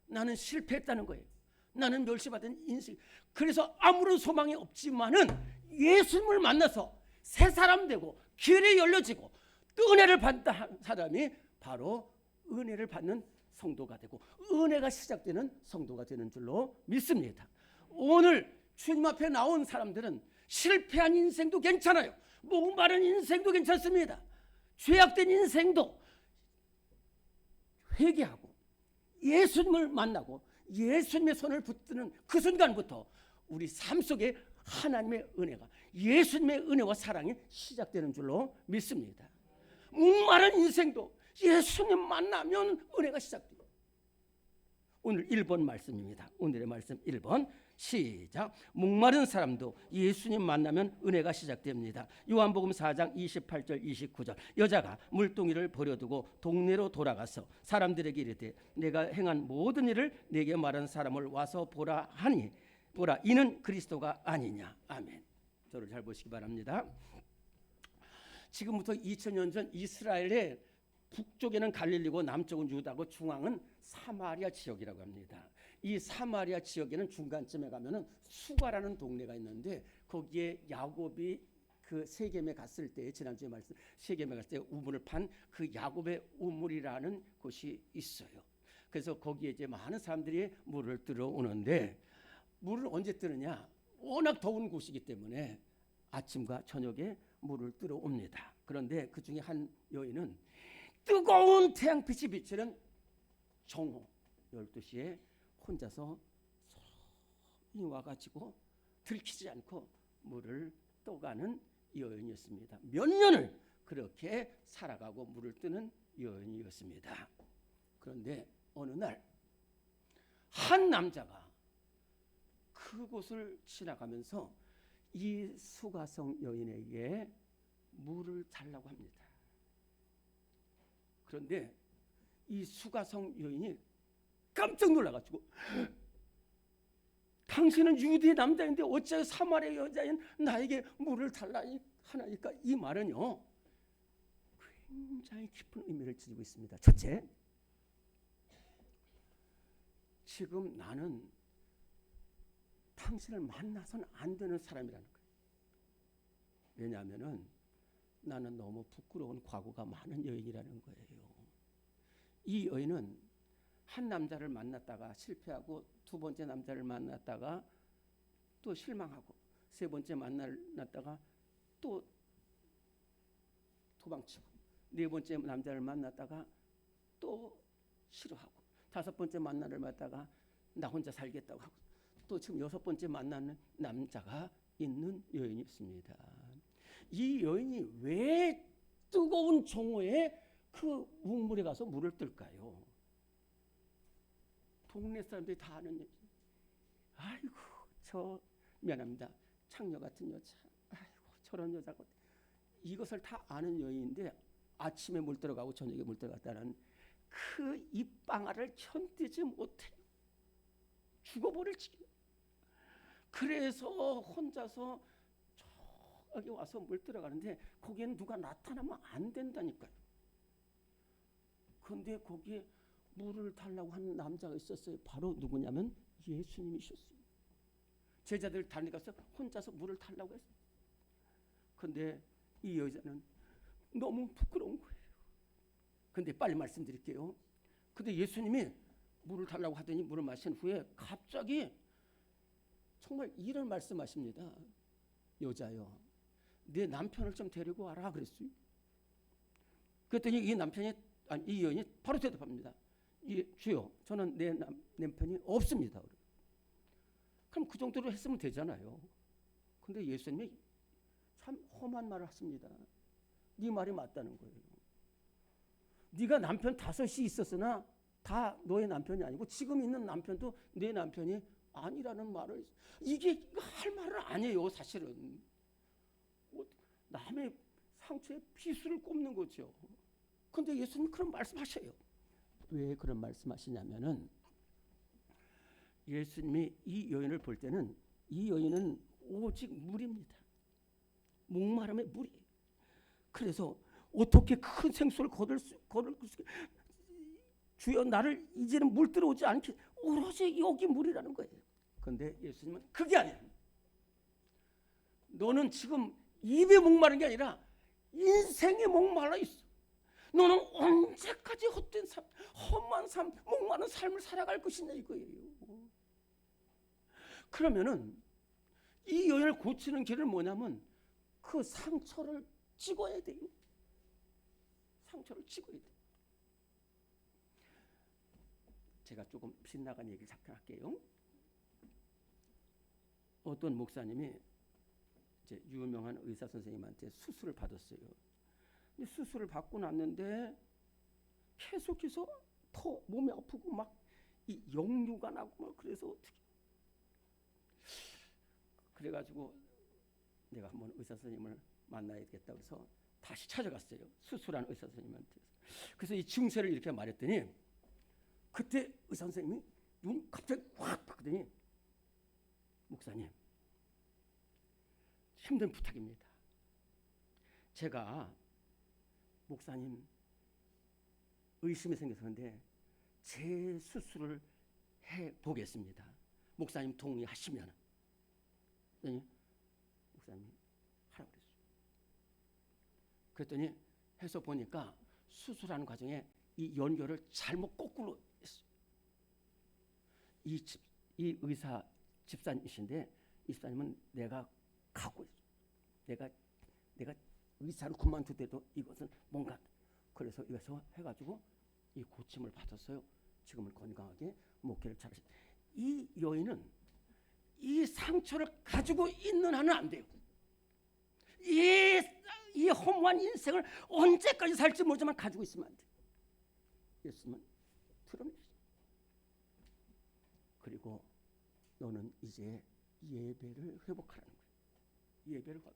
나는 실패했다는 거예요. 나는 멸시받은 인생. 그래서 아무런 소망이 없지만은 예수님을 만나서 새 사람 되고 길이 열려지고 또 은혜를 받는 사람이 바로 은혜를 받는 성도가 되고 은혜가 시작되는 성도가 되는 줄로 믿습니다. 오늘 주님 앞에 나온 사람들은 실패한 인생도 괜찮아요. 목마른 인생도 괜찮습니다. 죄악된 인생도 회개하고 예수님을 만나고 예수님의 손을 붙드는 그 순간부터 우리 삶 속에 하나님의 은혜가 예수님의 은혜와 사랑이 시작되는 줄로 믿습니다. 목마른 인생도 예수님 만나면 은혜가 시작돼요. 오늘 1번 말씀입니다. 오늘의 말씀 1번 시작. 목마른 사람도 예수님 만나면 은혜가 시작됩니다. 요한복음 4장 28절 29절 여자가 물동이를 버려두고 동네로 돌아가서 사람들에게 이르되 내가 행한 모든 일을 내게 말한 사람을 와서 보라 하니 보라 이는 그리스도가 아니냐. 아멘. 저를 잘 보시기 바랍니다. 지금부터 2000년 전 이스라엘의 북쪽에는 갈릴리고 남쪽은 유다고 중앙은 사마리아 지역이라고 합니다. 이 사마리아 지역에는 중간쯤에 가면은 수가라는 동네가 있는데 거기에 야곱이 그 세겜에 갔을 때 지난주에 말씀 세겜에 갔을 때 우물을 판 그 야곱의 우물이라는 곳이 있어요. 그래서 거기에 이제 많은 사람들이 물을 뜨러 오는데 물을 언제 뜨느냐? 워낙 더운 곳이기 때문에 아침과 저녁에 물을 뜨러 옵니다. 그런데 그 중에 한 여인은 뜨거운 태양빛이 비치는 정오 12시에 혼자서 서서히 와가지고 들키지 않고 물을 떠가는 여인이었습니다. 몇 년을 그렇게 살아가고 물을 뜨는 여인이었습니다. 그런데 어느 날 한 남자가 그곳을 지나가면서 이 수가성 여인에게 물을 달라고 합니다. 그런데 이 수가성 여인이 깜짝 놀라가지고 당신은 유대 남자인데 어째 사마리아 여자인 나에게 물을 달라 하나니까 이 말은요 굉장히 깊은 의미를 지니고 있습니다. 첫째, 지금 나는 당신을 만나서는 안 되는 사람이라는 거예요. 왜냐하면은 나는 너무 부끄러운 과거가 많은 여인이라는 거예요. 이 여인은 한 남자를 만났다가 실패하고 두 번째 남자를 만났다가 또 실망하고, 세 번째 만났다가 또 도망치고, 네 번째 남자를 만났다가 또 싫어하고, 다섯 번째 만나를 만났다가 나 혼자 살겠다고 하고, 또 지금 여섯 번째 만나는 남자가 있는 여인이 있습니다. 이 여인이 왜 뜨거운 종호에 그 우물에 가서 물을 뜰까요? 동네 사람들이 다 아는 여인. 아이고, 저 미안합니다. 창녀 같은 여자. 아이고, 저런 여자가. 이것을 다 아는 여인인데 아침에 물 들어가고 저녁에 물 들어갔다는 그 입방아를 견디지 못해 죽어버릴 지경. 그래서 혼자서 저기 와서 물 들어가는데 거기에는 누가 나타나면 안 된다니까요. 그런데 거기에 물을 달라고 하는 남자가 있었어요. 바로 누구냐면 예수님이셨어요. 제자들 다니면서 혼자서 물을 달라고 했어요. 그런데 이 여자는 너무 부끄러운 거예요. 근데 빨리 말씀드릴게요. 근데 예수님이 물을 달라고 하더니 물을 마신 후에 갑자기 정말 이런 말씀하십니다. 여자여, 내 남편을 좀 데리고 와라 그랬어요. 그랬더니 이 여인이 바로 대답합니다. 주여, 저는 내 남편이 없습니다. 그럼 그 정도로 했으면 되잖아요. 근데 예수님이 참 험한 말을 하십니다. 네 말이 맞다는 거예요. 네가 남편 5이 있었으나 다 너의 남편이 아니고 지금 있는 남편도 내 남편이 아니라는 말을, 이게 할 말은 아니에요. 사실은 남의 상처에 비수를 꼽는 거죠. 그런데 예수님 그런 말씀하셔요. 왜 그런 말씀하시냐면은 예수님이 이 여인을 볼 때는 이 여인은 오직 물입니다. 목마름의 물이. 그래서 어떻게 큰 생수를 거둘 수 주여, 나를 이제는 물 들어오지 않게, 오로지 여기 물이라는 거예요. 그런데 예수님은 그게 아니야. 너는 지금 입에 목마른 게 아니라 인생에 목말라 있어. 너는 언제까지 헛된 삶, 험한 삶, 목마른 삶을 살아갈 것이냐 이거예요. 그러면은 이 여인을 고치는 길은 뭐냐면 그 상처를 찍어야 돼요. 상처를 찍어야 돼. 제가 조금 빗나간 얘기를 잠깐 할게요. 어떤 목사님이 이제 유명한 의사 선생님한테 수술을 받았어요. 근데 수술을 받고 났는데 계속해서 더 몸이 아프고 막 이 역류가 나고 막, 그래서 어떻게, 그래가지고 내가 한번 의사 선생님을 만나야겠다 그래서 다시 찾아갔어요. 수술한 의사 선생님한테. 그래서 이 증세를 이렇게 말했더니 그때 의사 선생님이 눈 갑자기 확 봤더니, 목사님, 힘든 부탁입니다. 제가 목사님 의심이 생겨서는데 제 수술을 해보겠습니다. 목사님 동의하시면. 목사님이 하라고 그랬어요. 그랬더니 해서 보니까 수술하는 과정에 이 연결을 잘못 거꾸로 했어요. 이 의사 집사님이신데 이 집사님은 내가 갖고 있어요. 내가 의사를 그만두더라도 이것은 뭔가, 그래서 이것을 해가지고 이 고침을 받았어요. 지금은 건강하게 목회를 잘하셨어요. 이 여인은 이 상처를 가지고 있는 한은 안 돼요. 이 허무한 인생을 언제까지 살지 모르지만 가지고 있으면 안 돼요. 예수님은 드러내시죠. 그리고 너는 이제 예배를 회복하라는 거예요. 예배를 회복.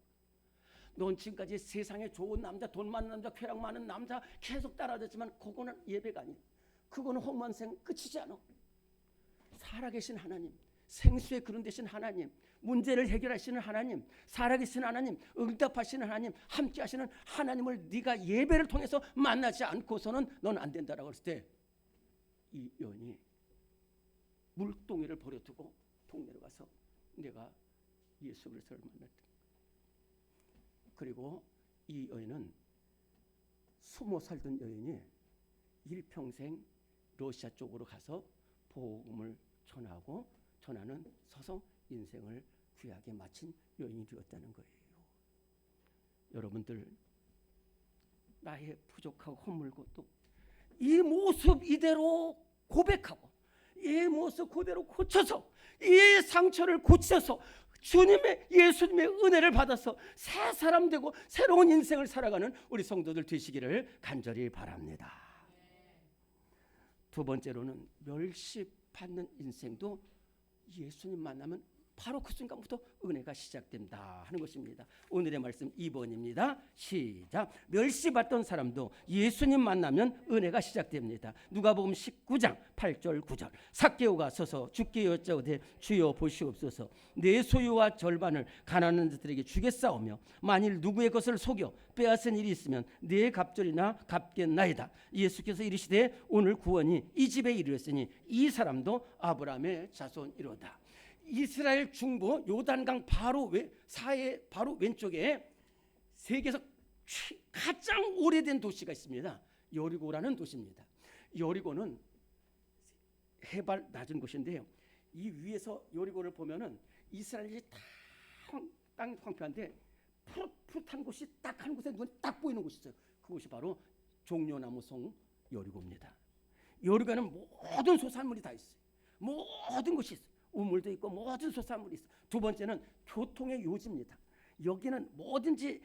넌 지금까지 세상에 좋은 남자, 돈 많은 남자, 쾌락 많은 남자 계속 따라다녔지만 그거는 예배가 아니야. 그거는 허무한 생 끝이지 않아. 살아계신 하나님, 생수의 그런 되신 하나님, 문제를 해결하시는 하나님, 살아계신 하나님, 응답하시는 하나님, 함께하시는 하나님을 네가 예배를 통해서 만나지 않고서는 넌 안 된다라고 했을 때 이 여인이 물동이를 버려두고 동네로 가서 내가 예수 그리스도를 만났다. 그리고 이 여인은 숨어 살던 여인이 일평생 러시아 쪽으로 가서 복음을 전하는 서서 인생을 귀하게 마친 여인이 되었다는 거예요. 여러분들, 나의 부족하고 허물고 또 이 모습 이대로 고백하고 이 모습 그대로 고쳐서 이 상처를 고쳐서 예수님의 은혜를 받아서 새 사람 되고 새로운 인생을 살아가는 우리 성도들 되시기를 간절히 바랍니다. 두 번째로는 멸시받는 인생도 예수님 만나면 바로 그 순간부터 은혜가 시작된다 하는 것입니다. 오늘의 말씀 2번입니다. 시작. 멸시받던 사람도 예수님 만나면 은혜가 시작됩니다. 누가복음 19장 8절 9절. 삭개오가 서서 주께 여짜오되 주여 보시옵소서, 내 소유와 절반을 가난한 자들에게 주겠사오며 만일 누구의 것을 속여 빼앗은 일이 있으면 내 갑절이나 갚겠나이다. 예수께서 이르시되 오늘 구원이 이 집에 이르렀으니 이 사람도 아브라함의 자손이로다. 이스라엘 중부 요단강 바로 사해 바로 왼쪽에 세계에서 가장 오래된 도시가 있습니다. 여리고라는 도시입니다. 여리고는 해발 낮은 곳인데요. 이 위에서 여리고를 보면은 이스라엘이 다 땅이 황폐한데 푸릇한 곳이 딱 한 곳에 눈 딱 보이는 곳이 있어요. 그곳이 바로 종려나무성 여리고입니다. 여리고는 모든 소산물이 다 있어요. 모든 것이 있어요. 우물도 있고 모든 소산물이 있어. 두 번째는 교통의 요지입니다. 여기는 뭐든지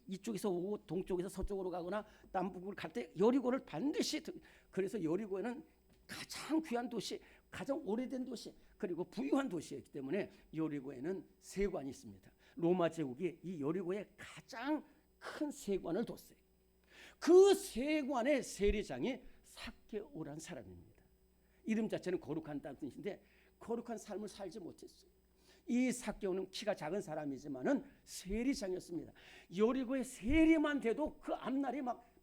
이쪽에서 오고 동쪽에서 서쪽으로 가거나 남북으로 갈 때 여리고를 반드시, 그래서 여리고에는 가장 귀한 도시, 가장 오래된 도시, 그리고 부유한 도시이기 때문에 여리고에는 세관이 있습니다. 로마 제국이 이 여리고에 가장 큰 세관을 뒀어요. 그 세관의 세리장이 삭개오란 사람입니다. 이름 자체는 거룩한다는 뜻인데 거룩한 삶을 살지 못했어요. 이 삭개오는 키가 작은 사람이지만은 세리장이었습니다. 여리고의 세리만 돼도 그 앞날이 막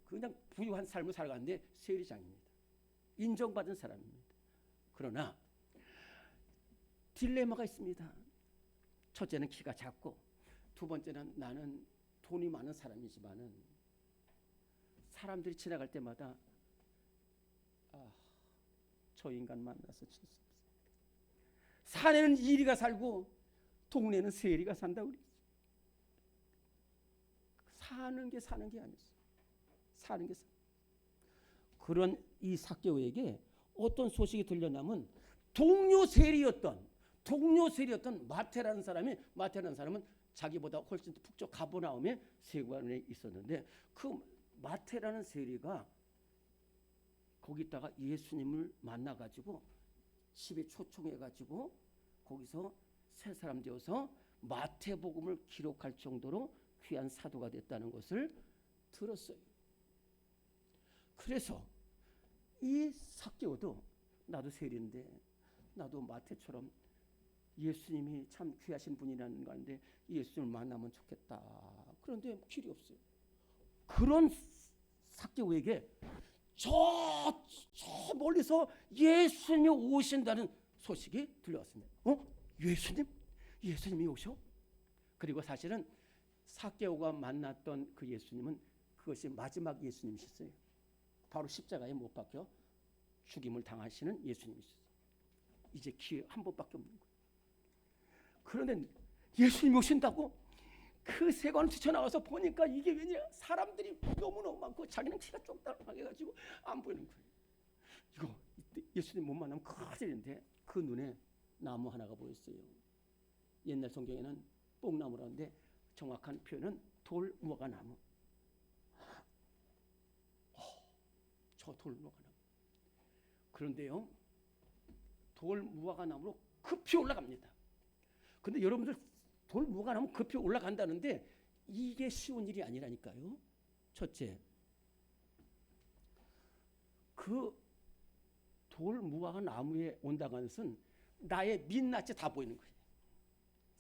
그냥 부유한 삶을 살아가는데 세리장입니다. 인정받은 사람입니다. 그러나 딜레마가 있습니다. 첫째는 키가 작고, 두 번째는 나는 돈이 많은 사람이지만은 사람들이 지나갈 때마다 저 인간 만나서 칠수 없어. 산에는 이리가 살고 동네는 세리가 산다고 그랬어요. 사는 게 아니었어요. 사는 게 그런 이 삭개오에게 어떤 소식이 들렸냐면 동료 세리였던 마태라는 사람은 자기보다 훨씬 더 북쪽 가버나움의 세관에 있었는데 그 마태라는 세리가 거기다가 예수님을 만나가지고 집에 초청해가지고 거기서 새 사람 되어서 마태복음을 기록할 정도로 귀한 사도가 됐다는 것을 들었어요. 그래서 이 삭개오도 나도 세리인데 나도 마태처럼 예수님이 참 귀하신 분이라는 거 아는데 예수님을 만나면 좋겠다. 그런데 길이 없어요. 그런 삭개오에게 저 멀리서 예수님이 오신다는 소식이 들려왔습니다. 예수님이 오셔? 그리고 사실은 삭개오가 만났던 그 예수님은 그것이 마지막 예수님이셨어요. 바로 십자가에 못 박혀 죽임을 당하시는 예수님이셨어요. 이제 기회 한 번밖에 없는 거예요. 그런데 예수님이 오신다고 그 세관을 뛰쳐나와서 보니까 이게 왜냐, 사람들이 너무너무 많고 자기는 키가 좁다고 해가지고 안 보이는 거예요. 이거 예수님 못 만나면 큰일인데 그 눈에 나무 하나가 보였어요. 옛날 성경에는 뽕나무라는데 정확한 표현은 돌무화과나무. 저 돌무화과나무. 그런데요, 돌무화과나무로 급히 올라갑니다. 근데 여러분들 돌무화과나무 급히 올라간다는데 이게 쉬운 일이 아니라니까요. 첫째, 그 돌무화과나무에 온다는 것은 나의 민낯이 다 보이는 거예요.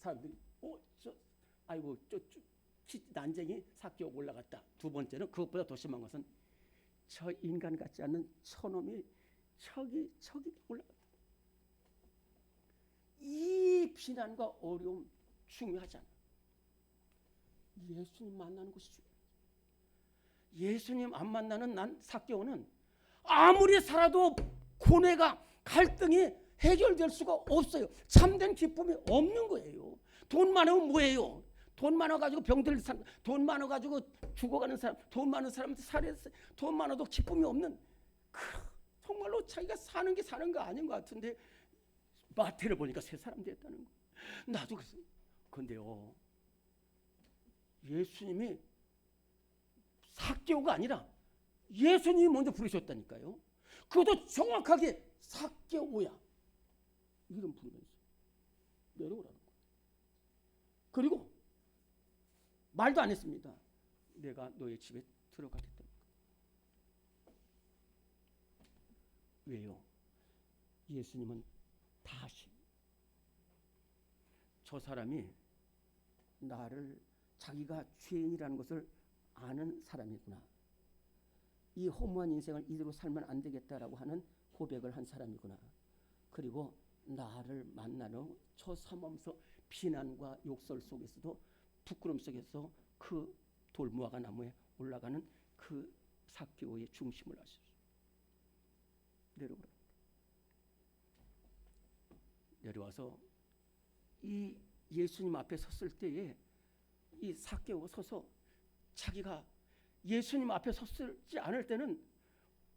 사람들이 난쟁이 삭개오 올라갔다. 두 번째는 그것보다 더 심한 것은 저 인간 같지 않는 저놈이 저기 올라갔다. 이 비난과 어려움 중요하잖아. 예수님 만나는 것이 중요해. 예수님 안 만나는 난 삭개오는 아무리 살아도 고뇌가 갈등이 해결될 수가 없어요. 참된 기쁨이 없는 거예요. 돈 많으면 뭐예요? 돈 많아가지고 병들 사람, 돈 많아가지고 죽어가는 사람, 돈 많은 사람한테 살해했어요. 돈 많아도 기쁨이 없는, 정말로 자기가 사는 게 사는 거 아닌 것 같은데 마태를 보니까 새 사람 됐다는 거. 나도 그랬어요. 근데요, 예수님이 삭개오가 아니라 예수님이 먼저 부르셨다니까요. 그것도 정확하게 삭개오야 이름 부르면서 내려오라는 거예요. 그리고 말도 안 했습니다. 내가 너의 집에 들어가겠다. 왜요? 예수님은 다시 저 사람이 나를, 자기가 죄인이라는 것을 아는 사람이구나, 이 허무한 인생을 이대로 살면 안 되겠다라고 하는 고백을 한 사람이구나, 그리고 나를 만나는 저 삼엄서 비난과 욕설 속에서도 부끄럼 속에서 그 돌무화과 나무에 올라가는 그 삭개오의 중심을 아셨어요. 내려와서 이 예수님 앞에 섰을 때에 이 삭개오가 서서 자기가 예수님 앞에 섰지 않을 때는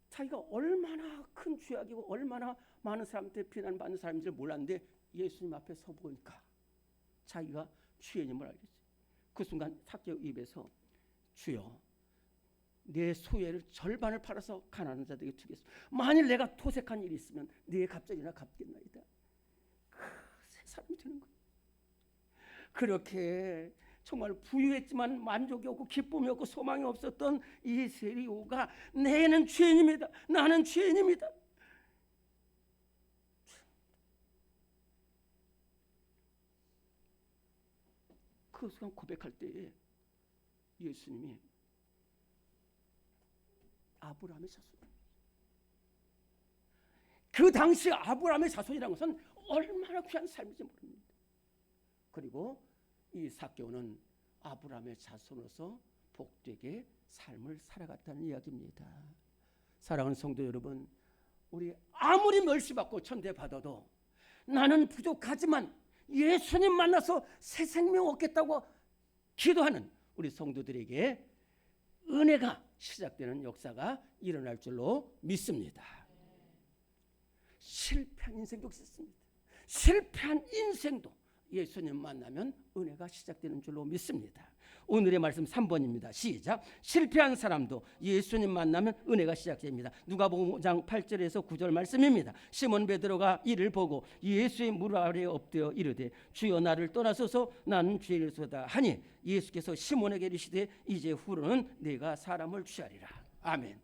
자기가 얼마나 큰 죄악이고 얼마나 많은 사람한테 비난받는 사람인지 몰랐는데 예수님 앞에 서 보니까 자기가 죄인임을 알겠어요. 그 순간 삭개오 입에서 주여, 내 소유의 절반을 팔아서 가난한 자들에게 주겠소. 만일 내가 토색한 일이 있으면 네 갑절이나 갚겠나이다. 새 사람이 되는 거예요. 그렇게 정말 부유했지만 만족이 없고 기쁨이 없고 소망이 없었던 이 세리오가 내는 죄인입니다. 나는 죄인입니다. 그 순간 고백할 때에 예수님이 아브라함의 자손, 그 당시 아브라함의 자손이라는 것은 얼마나 귀한 삶인지 모릅니다. 그리고 이 삭개오는 아브라함의 자손으로서 복되게 삶을 살아갔다는 이야기입니다. 사랑하는 성도 여러분, 우리 아무리 멸시받고 천대받아도 나는 부족하지만 예수님 만나서 새 생명 얻겠다고 기도하는 우리 성도들에게 은혜가 시작되는 역사가 일어날 줄로 믿습니다. 실패한 인생도 있습니다. 실패한 인생도 예수님 만나면 은혜가 시작되는 줄로 믿습니다. 오늘의 말씀 3번입니다. 시작. 실패한 사람도 예수님 만나면 은혜가 시작됩니다. 누가복음 5장 8절에서 9절 말씀입니다. 시몬 베드로가 이를 보고 예수의 무릎 아래에 엎드려 이르되 주여, 나를 떠나소서, 나는 죄인이로소이다 하니 예수께서 시몬에게 이르시되 이제 후로는 네가 사람을 취하리라. 아멘.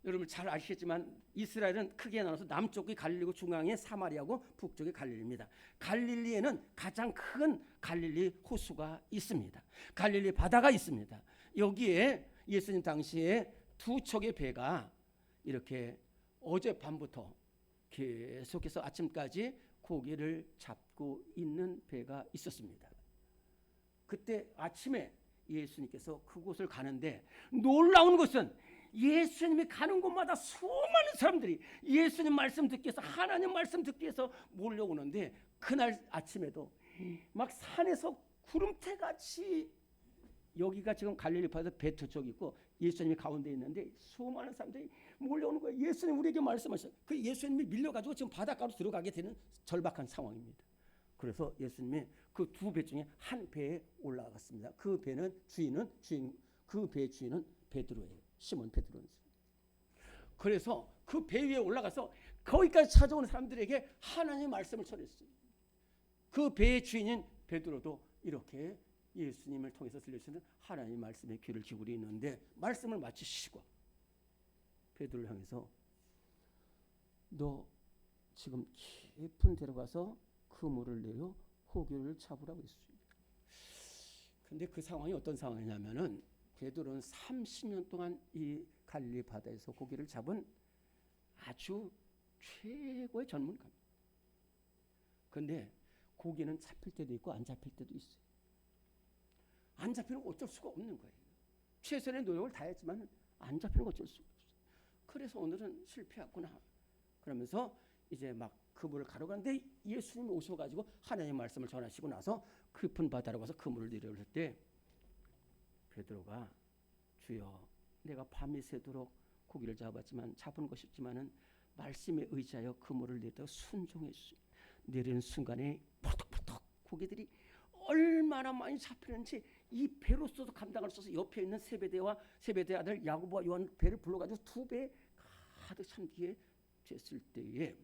여러분 잘 아시겠지만 이스라엘은 크게 나눠서 남쪽이 갈릴리고 중앙에 사마리아고 북쪽이 갈릴리입니다. 갈릴리에는 가장 큰 갈릴리 호수가 있습니다. 갈릴리 바다가 있습니다. 여기에 예수님 당시에 두 척의 배가 이렇게 어젯밤부터 계속해서 아침까지 고기를 잡고 있는 배가 있었습니다. 그때 아침에 예수님께서 그곳을 가는데 놀라운 것은 예수님이 가는 곳마다 수많은 사람들이 예수님 말씀 듣기 위해서, 하나님 말씀 듣기 위해서 몰려오는데 그날 아침에도 막 산에서 구름대같이, 여기가 지금 갈릴리 바다 베트 쪽이 있고 예수님이 가운데 있는데 수많은 사람들이 몰려오는 거예요. 예수님 우리에게 말씀하셨어요. 그 예수님이 밀려가지고 지금 바닷가로 들어가게 되는 절박한 상황입니다. 그래서 예수님이 그 두 배 중에 한 배에 올라갔습니다. 그 배는 그 배의 주인은 베드로예요. 시몬 베드로는. 그래서 그 배 위에 올라가서 거기까지 찾아오는 사람들에게 하나님의 말씀을 전했어요. 그 배의 주인인 베드로도 이렇게 예수님을 통해서 들려주시는 하나님의 말씀에 귀를 기울이는데 말씀을 마치시고 베드로를 향해서 너 지금 깊은 데로 가서 그물을 내어 고기를 잡으라고 했습니다. 근데 그 상황이 어떤 상황이냐면은 베드로는 30년 동안 이 갈릴리 바다에서 고기를 잡은 아주 최고의 전문가입니다. 그런데 고기는 잡힐 때도 있고 안 잡힐 때도 있어요. 안 잡히는 건 어쩔 수가 없는 거예요. 최선의 노력을 다했지만 안 잡히는 건 어쩔 수가 없어요. 그래서 오늘은 실패했구나 그러면서 이제 막 그물을 가져가는데 예수님이 오셔가지고 하나님의 말씀을 전하시고 나서 깊은 바다로 가서 그물을 내려올 때 베드로가 주여 내가 밤이 새도록 고기를 잡았지만 잡은 것이 없지만은 말씀에 의지하여 그물을 내다가 순종해 내리는 순간에 포덕포덕 고기들이 얼마나 많이 잡히는지 이 배로서도 감당할 수 없어서 옆에 있는 세베대 아들 야고보와 요한 배를 불러가지고 2배 가득 찬 뒤에 됐을 때에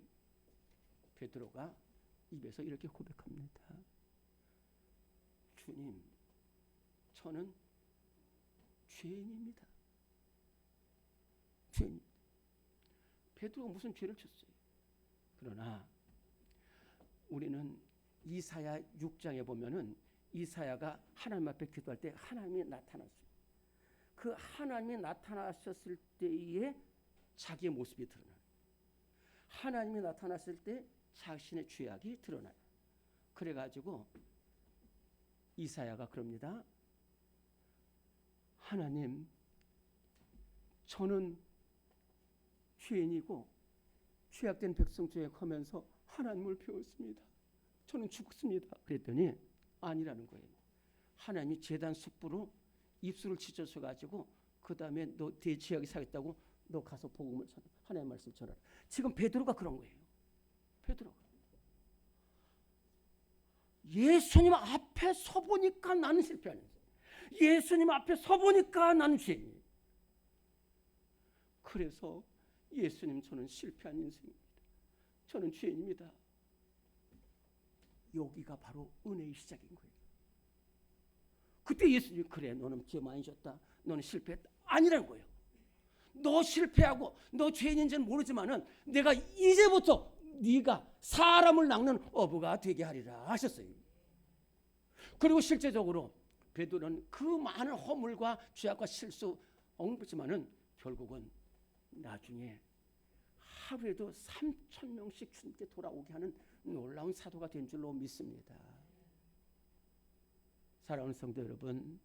베드로가 입에서 이렇게 고백합니다. 주님, 저는 죄인입니다. 죄인. 베드로가 무슨 죄를 졌어요? 그러나 우리는 이사야 6장에 보면은 이사야가 하나님 앞에 기도할 때 하나님이 나타났어요. 그 하나님이 나타나셨을 때에 자기의 모습이 드러나요. 하나님이 나타났을 때 자신의 죄악이 드러나요. 그래가지고 이사야가 그럽니다. 하나님, 저는 죄인이고 죄악된 백성 중에 가면서 하나님을 배웠습니다. 저는 죽습니다. 그랬더니 아니라는 거예요. 하나님이 제단 숯불로 입술을 찢어서 가지고 그 다음에 너 대죄악이 사겠다고 너 가서 복음을 전하. 하나님의 말씀 전하라. 지금 베드로가 그런 거예요. 베드로가 예수님 앞에 서보니까 나는 실패하는 거예요. 예수님 앞에 서보니까 나는 죄인이에요. 그래서 예수님, 저는 실패한 인생입니다. 저는 죄인입니다. 여기가 바로 은혜의 시작인 거예요. 그때 예수님이 그래, 너는 죄 많이 졌다, 너는 실패했다. 아니라는 거예요. 너 실패하고 너 죄인인지는 모르지만은 내가 이제부터 네가 사람을 낚는 어부가 되게 하리라 하셨어요. 그리고 실제적으로 베드로는 그 많은 허물과 죄악과 실수 엉붙지만은 결국은 나중에 하루에도 3,000명씩 주님께 돌아오게 하는 놀라운 사도가 된 줄로 믿습니다. 사랑하는 성도 여러분,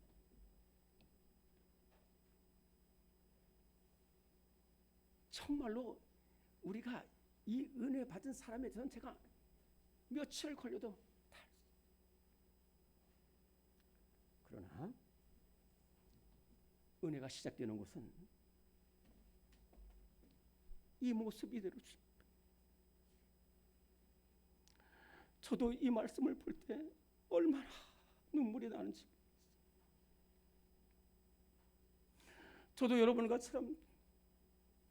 정말로 우리가 이 은혜 받은 사람에 대해서는 제가 며칠 걸려도 다 그러나 은혜가 시작되는 곳은 이 모습 이대로 주십니다. 저도 이 말씀을 볼 때 얼마나 눈물이 나는지, 저도 여러분과처럼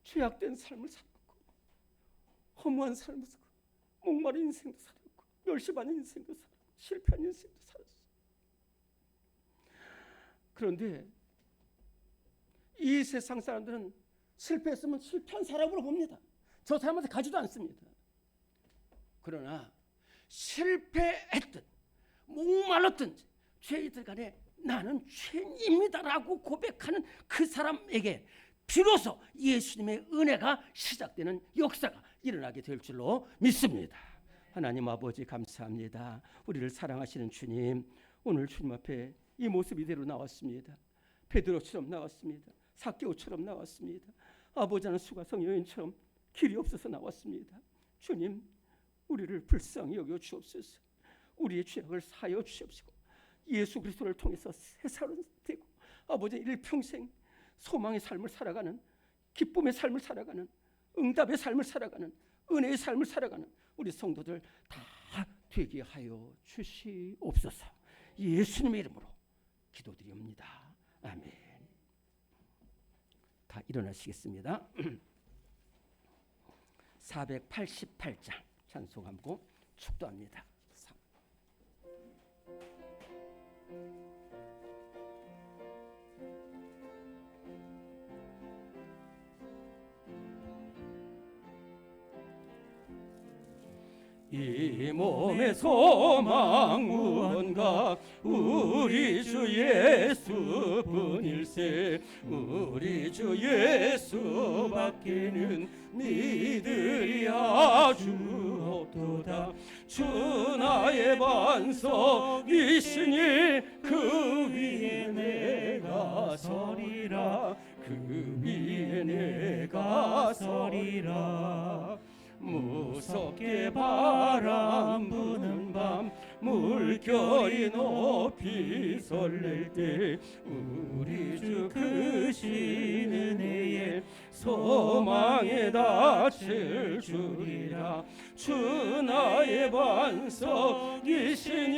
죄악된 삶을 살았고 허무한 삶을 살았고 목마른 인생도 살았고 멸시받는 인생도 살았고 실패한 인생도 살았어요. 그런데 이 세상 사람들은 실패했으면 실패한 사람으로 봅니다. 저 사람한테 가지도 않습니다. 그러나 실패했든 목말랐든 죄인들 간에 나는 죄인입니다라고 고백하는 그 사람에게 비로소 예수님의 은혜가 시작되는 역사가 일어나게 될 줄로 믿습니다. 하나님 아버지 감사합니다. 우리를 사랑하시는 주님, 오늘 주님 앞에 이 모습 이대로 나왔습니다. 베드로처럼 나왔습니다. 삭개오처럼 나왔습니다. 아버지는 수가성 여인처럼 길이 없어서 나왔습니다. 주님, 우리를 불쌍히 여겨 주옵소서. 우리의 죄악을 사하여 주시옵시고 예수 그리스도를 통해서 새 사람 되고 아버지 일평생 소망의 삶을 살아가는, 기쁨의 삶을 살아가는, 응답의 삶을 살아가는, 은혜의 삶을 살아가는 우리 성도들 다 되게 하여 주시옵소서. 예수님의 이름으로 기도드립니다. 아멘. 다 일어나시겠습니다. 488장 찬송하고 축도합니다. 이 몸의 소망 무언가 우리 주 예수뿐일세. 우리 주 예수밖에는 믿으리 아주 없도다. 주 나의 반석이시니 그 위에 내가 서리라. 그 위에 내가 서리라. 무사 무섭게 바람 부는 밤 물결이 높이 설렐 때 우리 주 크신 은혜에 소망에 닿을 줄이라. 주 나의 반석이시니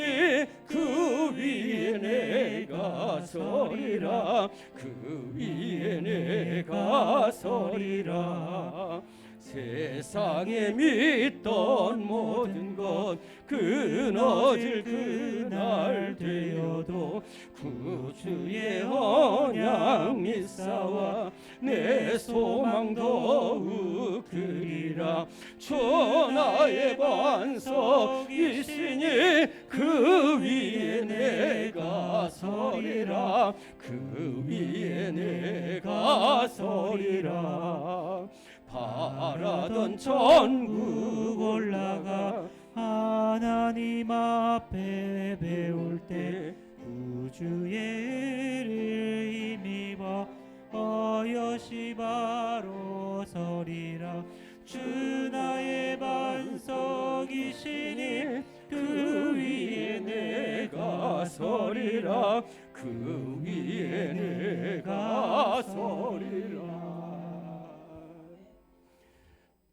그 위에 내가 서리라. 그 위에 내가 서리라. 세상에 믿던 모든 것 끊어질 그날 되어도 구주의 언약 믿사와 내 소망 더욱 크리라. 주 나의 반석이시니 그 위에 내가 서리라. 그 위에 내가 서리라. 바라던 천국 올라가 하나님 앞에 배울 때 구주의 애를 힘입어 어여시 바로 서리라. 주 나의 반석이시니 그 위에 내가 서리라. 그 위에 내가 서리라.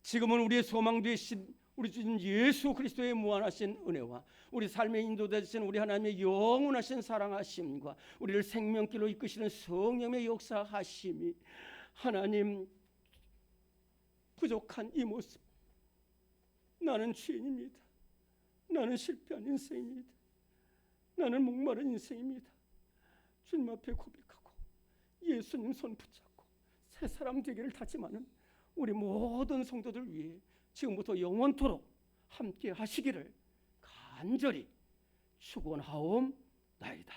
지금은 우리의 소망 되신 우리 주님 예수 그리스도의 무한하신 은혜와 우리 삶의 인도되신 우리 하나님의 영원하신 사랑하심과 우리를 생명길로 이끄시는 성령의 역사하심이 하나님 부족한 이 모습, 나는 죄인입니다. 나는 실패한 인생입니다. 나는 목마른 인생입니다. 주님 앞에 고백하고 예수님 손 붙잡고 새 사람 되기를 다짐하는 우리 모든 성도들 위해 지금부터 영원토록 함께 하시기를 간절히 축원하옵나이다.